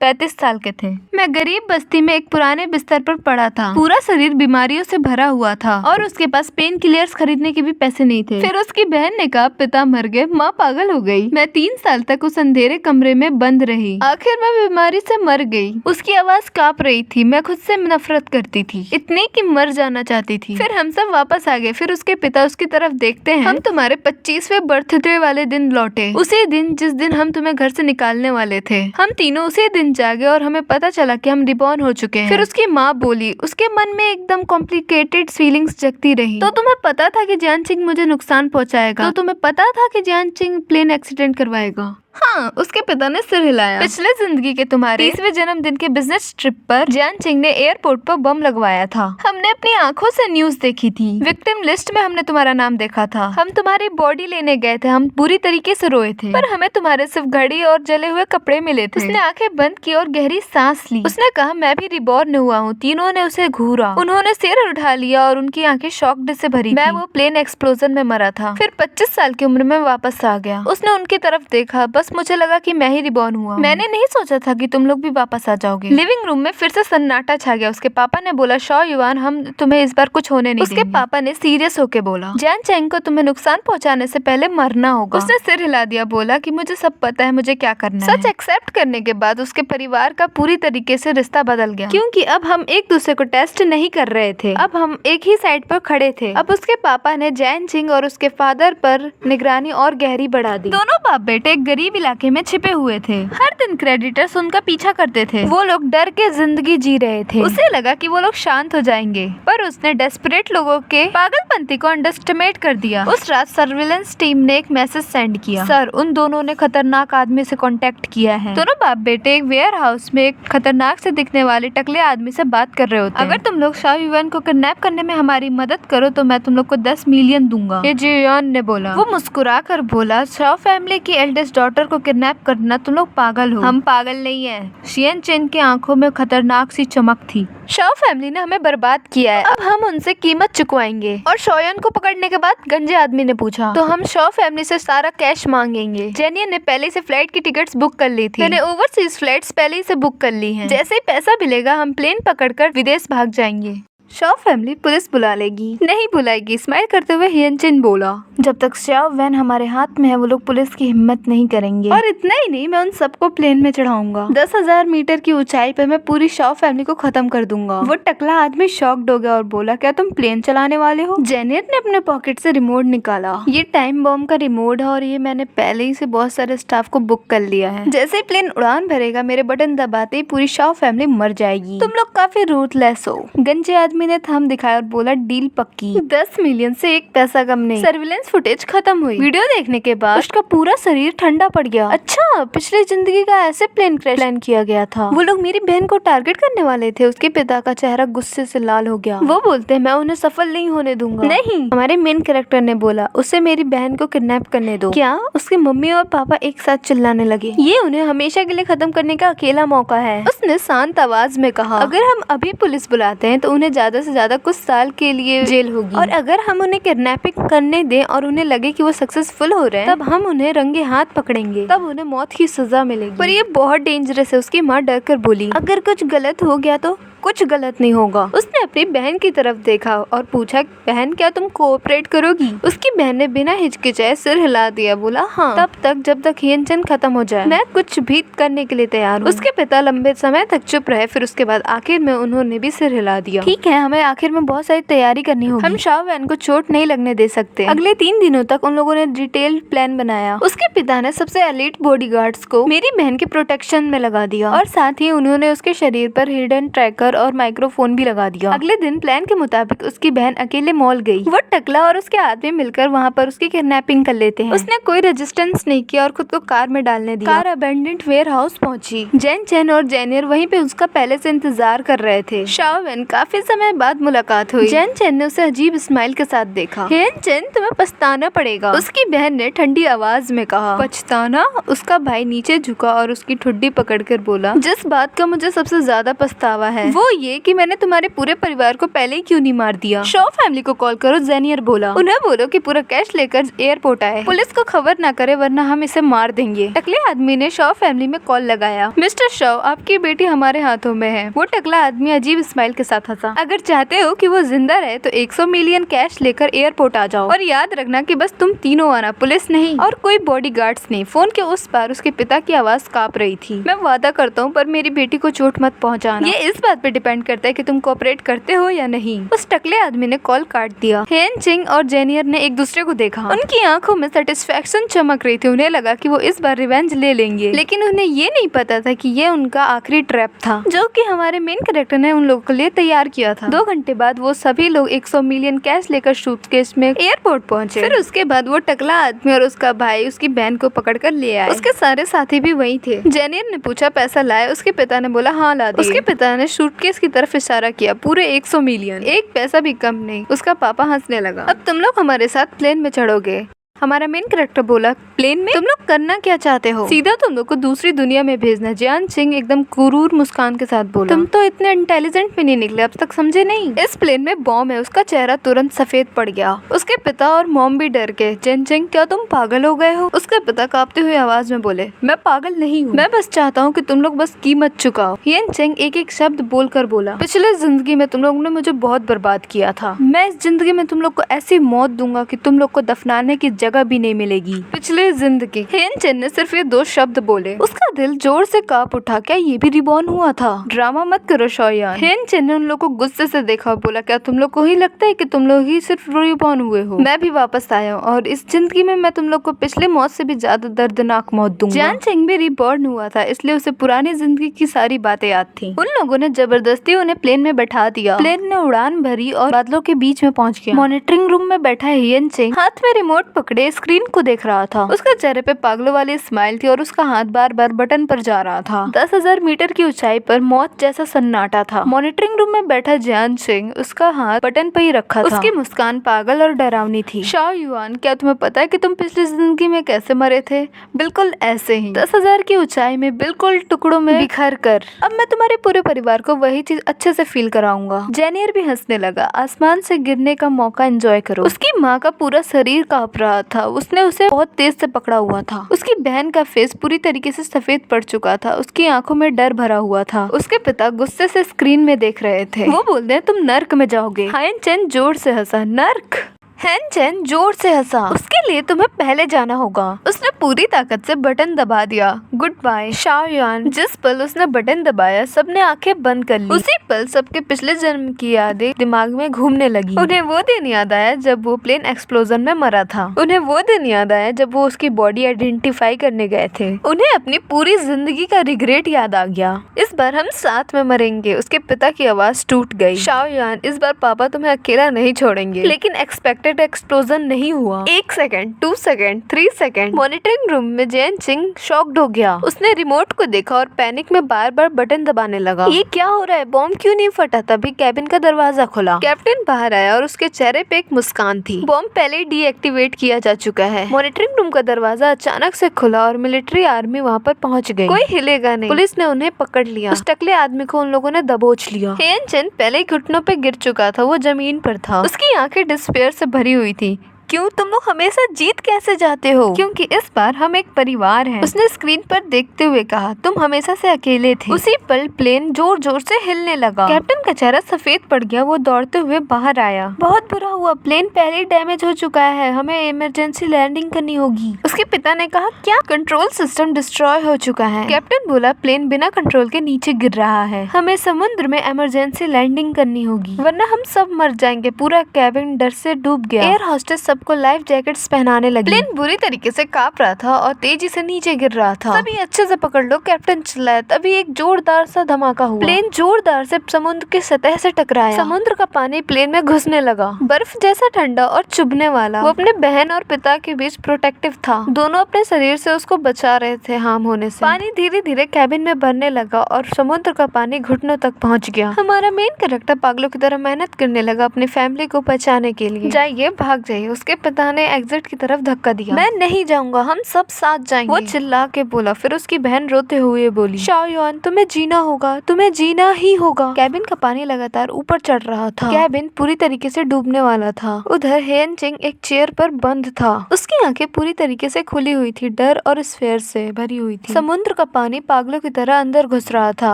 Speaker 1: 35 साल के थे। मैं गरीब बस्ती में एक पुराने बिस्तर पर पड़ा था। पूरा शरीर बीमारियों से भरा हुआ था और उसके पास पेन किलर्स खरीदने के भी पैसे नहीं थे। फिर उसकी बहन ने कहा, पिता मर गए, माँ पागल हो गई। मैं 3 साल तक उस अंधेरे कमरे में बंद रही। आखिर मैं बीमारी से मर गई। उसकी आवाज कांप रही थी। मैं खुद से नफरत करती थी, इतनी कि मर जाना चाहती थी। फिर हम सब वापस आ गए। फिर उसके पिता उसकी तरफ देखते हैं, हम तुम्हारे 25वें बर्थडे वाले दिन लौटे, उसी दिन जिस दिन हम तुम्हें घर से निकालने वाले थे। हम तीनों उसी दिन जागे और हमें पता चला कि हम रिबॉर्न हो चुके हैं। फिर उसकी माँ बोली, उसके मन में एकदम कॉम्प्लिकेटेड फीलिंग्स जगती रही। तो तुम्हें पता था कि जियानचिंग मुझे नुकसान पहुंचाएगा? तो तुम्हें पता था कि जियानचिंग प्लेन एक्सीडेंट करवाएगा? हाँ, उसके पिता ने सिर हिलाया। पिछले जिंदगी के तुम्हारे 30वें जन्मदिन के बिजनेस ट्रिप पर जियानचिंग ने एयरपोर्ट पर बम लगवाया था। हमने अपनी आंखों से न्यूज देखी थी। विक्टिम लिस्ट में हमने तुम्हारा नाम देखा था। हम तुम्हारी बॉडी लेने गए थे। हम बुरी तरीके से रोए थे, पर हमें तुम्हारे सिर्फ घड़ी और जले हुए कपड़े मिले थे। उसने आंखें बंद की और गहरी सांस ली। उसने कहा, मैं भी रिबॉर्न हुआ हूँ। तीनों ने उसे घूरा। उन्होंने सिर उठा लिया और उनकी आंखें शॉक्ड से भरी थी। मैं वो प्लेन एक्सप्लोजन में मरा था। फिर 25 साल की उम्र में वापस आ गया। उसने उनकी तरफ देखा, बस बस मुझे लगा कि मैं ही रिबॉर्न हुआ। मैंने नहीं सोचा था कि तुम लोग भी वापस आ जाओगे। लिविंग रूम में फिर से सन्नाटा छा गया। उसके पापा ने बोला, शॉ युवान, हम तुम्हें इस बार कुछ होने नहीं देंगे। उसके पापा ने सीरियस होके बोला, जैन चैंग को तुम्हें नुकसान पहुंचाने से पहले मरना होगा। उसने सिर हिला दिया, बोला कि मुझे सब पता है, मुझे क्या करना है। सच एक्सेप्ट करने के बाद उसके परिवार का पूरी तरीके से रिश्ता बदल गया, क्योंकि अब हम एक दूसरे को टेस्ट नहीं कर रहे थे, अब हम एक ही साइड पर खड़े थे। अब उसके पापा ने जैन चिंग और उसके फादर पर निगरानी और गहरी बढ़ा दी। दोनों बाप बेटे एक गरीब इलाके में छिपे हुए थे। हर दिन क्रेडिटर्स उनका पीछा करते थे। वो लोग डर के जिंदगी जी रहे थे। उसे लगा कि वो लोग शांत हो जाएंगे, पर उसने डेस्परेट लोगों के पागलपंती को अंडरस्टिमेट कर दिया। उस रात सर्विलेंस टीम ने एक मैसेज सेंड किया, सर, उन दोनों ने खतरनाक आदमी से कांटेक्ट किया है। दोनों बाप बेटे एक वेयर हाउस में एक खतरनाक से दिखने वाले टकले आदमी से बात कर रहे होते हैं। अगर तुम लोग शॉ युवान को किडनैप करने में हमारी मदद करो तो मैं तुम लोग को 10 मिलियन दूंगा, ये जियोन ने बोला। वो मुस्कुरा कर बोला, शॉ फैमिली की एल्डेस्ट डॉटर को किडनैप करना, तुम लोग पागल हो। हम पागल नहीं है। शियन चेन की आंखों में खतरनाक सी चमक थी। शॉ फैमिली ने हमें बर्बाद किया है, अब हम उनसे कीमत चुकवाएंगे। और शोयन को पकड़ने के बाद गंजे आदमी ने पूछा, तो हम शॉ फैमिली से सारा कैश मांगेंगे। जेनियन ने पहले से फ्लाइट की टिकट्स बुक कर ली थी। मैंने ओवरसीज फ्लाइट्स पहले से बुक कर ली हैं। जैसे ही पैसा मिलेगा हम प्लेन पकड़कर विदेश भाग जाएंगे। शॉ फैमिली पुलिस बुला लेगी। नहीं बुलाएगी, स्माइल करते हुए हियनचिन बोला। जब तक शाओ वैन हमारे हाथ में है वो लोग पुलिस की हिम्मत नहीं करेंगे। और इतना ही नहीं, मैं उन सबको प्लेन में चढ़ाऊंगा। 10,000 मीटर की ऊंचाई पर मैं पूरी शॉ फैमिली को खत्म कर दूंगा। वो टकला आदमी शॉक्ड हो गया और बोला, क्या तुम प्लेन चलाने वाले हो? जेनेट ने अपने पॉकेट से रिमोट निकाला। ये टाइम बॉम्ब का रिमोट है और ये मैंने पहले ही से बहुत सारे स्टाफ को बुक कर लिया है। जैसे ही प्लेन उड़ान भरेगा मेरे बटन दबाते ही पूरी शॉ फैमिली मर जाएगी। तुम लोग काफी रूथलेस हो। गंजे आदमी ने थंब दिखाया और बोला, डील पक्की। 10 मिलियन से एक पैसा कम नहीं। सर्विलेंस फुटेज खत्म हुई। वीडियो देखने के बाद उसका पूरा शरीर ठंडा पड़ गया। अच्छा, पिछली जिंदगी का ऐसे प्लान किया गया था। वो लोग मेरी बहन को टारगेट करने वाले थे। उसके पिता का चेहरा गुस्से से लाल हो गया। वो बोलते हैं, मैं उन्हें सफल नहीं होने दूंगा। नहीं, हमारे मेन कैरेक्टर ने बोला, उसे मेरी बहन को किडनैप करने दो। क्या? उसके मम्मी और पापा एक साथ चिल्लाने लगे। ये उन्हें हमेशा के लिए खत्म करने का अकेला मौका है। उसने शांत आवाज में कहा, अगर हम अभी पुलिस बुलाते हैं तो उन्हें ज्यादा से ज्यादा कुछ साल के लिए जेल होगी, और अगर हम उन्हें किडनैपिंग करने दें और उन्हें लगे कि वो सक्सेसफुल हो रहे हैं, तब हम उन्हें रंगे हाथ पकड़ेंगे, तब उन्हें मौत की सजा मिलेगी। पर ये बहुत डेंजरस है। उसकी माँ डर कर बोली, अगर कुछ गलत हो गया तो? कुछ गलत नहीं होगा। उसने अपनी बहन की तरफ देखा और पूछा, बहन, क्या तुम कोऑपरेट करोगी? उसकी बहन ने बिना हिचकिचाए सिर हिला दिया, बोला, हाँ, तब तक जब तक हियनचन खत्म हो जाए मैं कुछ भी करने के लिए तैयार हूँ। उसके पिता लंबे समय तक चुप रहे, फिर उसके बाद आखिर में उन्होंने भी सिर हिला दिया। ठीक है, हमें आखिर में बहुत सारी तैयारी करनी होगी। हम शाओ वैन को चोट नहीं लगने दे सकते। अगले 3 दिनों तक उन लोगों ने डिटेल्ड प्लान बनाया। उसके पिता ने सबसे एलीट बॉडीगार्ड्स को मेरी बहन के प्रोटेक्शन में लगा दिया और साथ ही उन्होंने उसके शरीर पर हिडन ट्रैकर और माइक्रोफोन भी लगा दिया। अगले दिन प्लान के मुताबिक उसकी बहन अकेले मॉल गई। वो टकला और उसके आदमी मिलकर वहाँ पर उसकी किडनैपिंग कर लेते हैं। उसने कोई रेजिस्टेंस नहीं किया और खुद को कार में डालने दिया। कार अबेंडेंड वेयर हाउस पहुंची। जैन चेन और जेनियर वहीं पे उसका पहले से इंतजार कर रहे थे। शाओ वैन काफी समय बाद मुलाकात हुई। जैन चेन ने उसे अजीब स्माइल के साथ देखा। हियन चेन, तुम्हें पछताना पड़ेगा, उसकी बहन ने ठंडी आवाज में कहा। पछताना? उसका भाई नीचे झुका और उसकी ठुड्डी पकड़कर बोला, जिस बात का मुझे सबसे ज्यादा पछतावा है वो ये कि मैंने तुम्हारे पूरे परिवार को पहले ही क्यों नहीं मार दिया। शॉ फैमिली को कॉल करो, जेनियर बोला। उन्हें बोलो कि पूरा कैश लेकर एयरपोर्ट आए। पुलिस को खबर ना करे वरना हम इसे मार देंगे। टकले आदमी ने शॉ फैमिली में कॉल लगाया। मिस्टर शॉ, आपकी बेटी हमारे हाथों में है। वो टकला आदमी अजीब स्माइल के साथ हंसा। अगर चाहते हो कि वो जिंदा रहे तो 100 मिलियन कैश लेकर एयरपोर्ट आ जाओ, और याद रखना कि बस तुम तीनों आना, पुलिस नहीं और कोई बॉडीगार्ड्स नहीं। फोन के उस पार उसके पिता की आवाज कांप रही थी। मैं वादा करता हूँ, पर मेरी बेटी को चोट मत पहुँचाना। ये इस बात पे डिपेंड करता है कि तुम कोऑपरेट करते हो या नहीं। उस टकले आदमी ने कॉल काट दिया। हियन चिंग और जेनियर ने एक दूसरे को देखा। उनकी आंखों में सेटिस्फेक्शन चमक रही थी। उन्हें लगा कि वो इस बार रिवेंज ले लेंगे, लेकिन उन्हें ये नहीं पता था कि ये उनका आखिरी ट्रैप था, जो कि हमारे मेन कैरेक्टर ने उन लोगों के लिए तैयार किया था। 2 घंटे बाद वो सभी लोग 100 मिलियन कैश लेकर सूटकेस में एयरपोर्ट पहुंचे। फिर उसके बाद वो टकला आदमी और उसका भाई उसकी बहन को पकड़ कर ले आए। उसके सारे साथी भी वही थे। जेनियर ने पूछा, पैसा लाए? उसके पिता ने बोला, हाँ ला दिए। उसके पिता ने सूटकेस की तरफ इशारा किया। पूरे 100 मिलियन, एक पैसा भी कम नहीं। उसका पापा हंसने लगा। अब तुम लोग हमारे साथ प्लेन में चढ़ोगे। हमारा मेन कैरेक्टर बोला, प्लेन में तुम लोग करना क्या चाहते हो? सीधा तुम लोग को दूसरी दुनिया में भेजना। जियान चिंग एकदम क्रूर मुस्कान के साथ बोला, तुम तो इतने इंटेलिजेंट भी नहीं निकले, अब तक समझे नहीं। इस प्लेन में बॉम्ब है। उसका चेहरा तुरंत सफेद पड़ गया। उसके पिता और मॉम भी डर गए। जियान चिंग, क्या तुम पागल हो गए हो? उसके पिता कांपते हुए आवाज में बोले, मैं पागल नहीं हूँ, मैं बस चाहता हूँ कि तुम लोग बस कीमत चुकाओ। हियन चिंग एक एक शब्द बोलकर बोला, पिछले जिंदगी में तुम लोगों ने मुझे बहुत बर्बाद किया था। मैं इस जिंदगी में तुम लोग को ऐसी मौत दूंगा कि तुम लोग को दफनाने की जगह भी नहीं मिलेगी। पिछले जिंदगी। हियन चिंग ने सिर्फ ये 2 शब्द बोले। उसका दिल जोर से कांप उठा। क्या ये भी रिबॉर्न हुआ था? ड्रामा मत करो शौयान। हियन चिंग ने उन लोग को गुस्से से देखा और बोला, क्या तुम लोग को ही लगता है कि तुम लोग ही सिर्फ रिबॉर्न हुए हो? मैं भी वापस आया हूँ और इस जिंदगी में मैं तुम लोग को पिछले मौत से भी ज्यादा दर्दनाक मौत दूंगा। जियान चिंग भी रिबॉर्न हुआ था, इसलिए उसे पुरानी जिंदगी की सारी बातें याद थी। उन लोगों ने जबरदस्ती उन्हें प्लेन में बैठा दिया। प्लेन ने उड़ान भरी और बादलों के बीच में पहुंच गया। मॉनिटरिंग रूम में बैठा हियन चिंग हाथ में रिमोट पकड़े स्क्रीन को देख रहा था। उसके चेहरे पे पागलों वाली स्माइल थी और उसका हाथ बार बार बटन पर जा रहा था। 10,000 मीटर की ऊंचाई पर मौत जैसा सन्नाटा था। मॉनिटरिंग रूम में बैठा जियान चिंग उसका हाथ बटन पर ही रखा था। उसकी मुस्कान पागल और डरावनी थी। शाओ युआन, क्या तुम्हें पता है कि तुम पिछली जिंदगी में कैसे मरे थे? बिल्कुल ऐसे ही, 10,000 की ऊंचाई में बिल्कुल टुकड़ों में बिखर कर। अब मैं तुम्हारे पूरे परिवार को वही चीज अच्छे से फील कराऊंगा। जेनियर भी हंसने लगा। आसमान से गिरने का मौका एंजॉय करो। उसकी माँ का पूरा शरीर कांप रहा था। उसने उसे बहुत तेज से पकड़ा हुआ था। उसकी बहन का फेस पूरी तरीके से सफेद पड़ चुका था। उसकी आंखों में डर भरा हुआ था। उसके पिता गुस्से से स्क्रीन में देख रहे थे। वो बोलते हैं, तुम नर्क में जाओगे। हायन चेन जोर से हंसा। नर्क? हैन चेन जोर से हंसा। उसके लिए तुम्हें पहले जाना होगा। उसने पूरी ताकत से बटन दबा दिया। Goodbye Shao Yuan. जिस पल उसने बटन दबाया सबने आंखें बंद कर ली। उसी पल सबके पिछले जन्म की यादें दिमाग में घूमने लगी। उन्हें वो दिन याद आया जब वो प्लेन एक्सप्लोजन में मरा था। उन्हें वो दिन याद आया जब वो उसकी बॉडी आइडेंटिफाई करने गए थे। उन्हें अपनी पूरी जिंदगी का रिग्रेट याद आ गया। इस बार हम साथ में मरेंगे। उसके पिता की आवाज टूट गई। शाओ युआन, इस बार पापा तुम्हें अकेला नहीं छोड़ेंगे। लेकिन एक्सपेक्टेड एक्सप्लोजन नहीं हुआ। 1 second, 2 second, 3 second. Monitoring room में जियान चिंग शॉक्ड हो गया। उसने रिमोट को देखा और पैनिक में बार बार बटन दबाने लगा। ये क्या हो रहा है? बॉम्ब क्यों नहीं फटा? तभी कैबिन का दरवाजा खुला। कैप्टन बाहर आया और उसके चेहरे पे एक मुस्कान थी। बॉम्ब पहले ही डीएक्टिवेट किया जा चुका है। मॉनिटरिंग रूम का दरवाजा अचानक से खुला और मिलिट्री आर्मी वहाँ पर पहुँच गई। कोई हिलेगा नहीं। पुलिस ने उन्हें पकड़ लिया। उस टकले आदमी को उन लोगों ने दबोच लिया। हियन चिंग पहले ही घुटनों पे गिर चुका था। वो जमीन पर था। उसकी आंखें डिस्पेयर से भरी हुई थी। क्यों तुम लोग हमेशा जीत कैसे जाते हो? क्योंकि इस बार हम एक परिवार हैं। उसने स्क्रीन पर देखते हुए कहा, तुम हमेशा से अकेले थे। उसी पल प्लेन जोर जोर से हिलने लगा। कैप्टन का चेहरा सफेद पड़ गया। वो दौड़ते हुए बाहर आया। बहुत बुरा हुआ, प्लेन पहले ही डैमेज हो चुका है। हमें इमरजेंसी लैंडिंग करनी होगी। उसके पिता ने कहा, क्या? कंट्रोल सिस्टम डिस्ट्रॉय हो चुका है। कैप्टन बोला, प्लेन बिना कंट्रोल के नीचे गिर रहा है। हमें समुद्र में इमरजेंसी लैंडिंग करनी होगी वरना हम सब मर जाएंगे। पूरा कैबिन डर से डूब गया। एयर होस्टेस को लाइफ जैकेट्स पहनाने लगी। प्लेन बुरी तरीके से कांप रहा था और तेजी से नीचे गिर रहा था। सभी अच्छे से पकड़ लो, कैप्टन चिल्लाया। तभी एक जोरदार सा धमाका हुआ। प्लेन जोरदार से समुद्र की सतह से टकराया। समुद्र का पानी प्लेन में घुसने लगा। बर्फ जैसा ठंडा और चुभने वाला। वो अपने बहन और पिता के बीच प्रोटेक्टिव था। दोनों अपने शरीर से उसको बचा रहे थे हार्म होने से। पानी धीरे धीरे कैबिन में भरने लगा और समुद्र का पानी घुटनों तक पहुँच गया। हमारा मेन कैरेक्टर पागलों की तरह मेहनत करने लगा अपनी फैमिली को बचाने के लिए। जाइए, भाग जाइए। उसके पिता ने एग्जिट की तरफ धक्का दिया। मैं नहीं जाऊंगा, हम सब साथ जाएंगे। वो चिल्ला के बोला। फिर उसकी बहन रोते हुए बोली, शाओ युआन, तुम्हें जीना होगा, तुम्हें जीना ही होगा। कैबिन का पानी लगातार ऊपर चढ़ रहा था। कैबिन पूरी तरीके से डूबने वाला था। उधर हियन चिंग एक चेयर पर बंद था। उसकी आंखें पूरी तरीके से खुली हुई थी, डर और स्फेयर से भरी हुई थी। समुद्र का पानी पागलों की तरह अंदर घुस रहा था।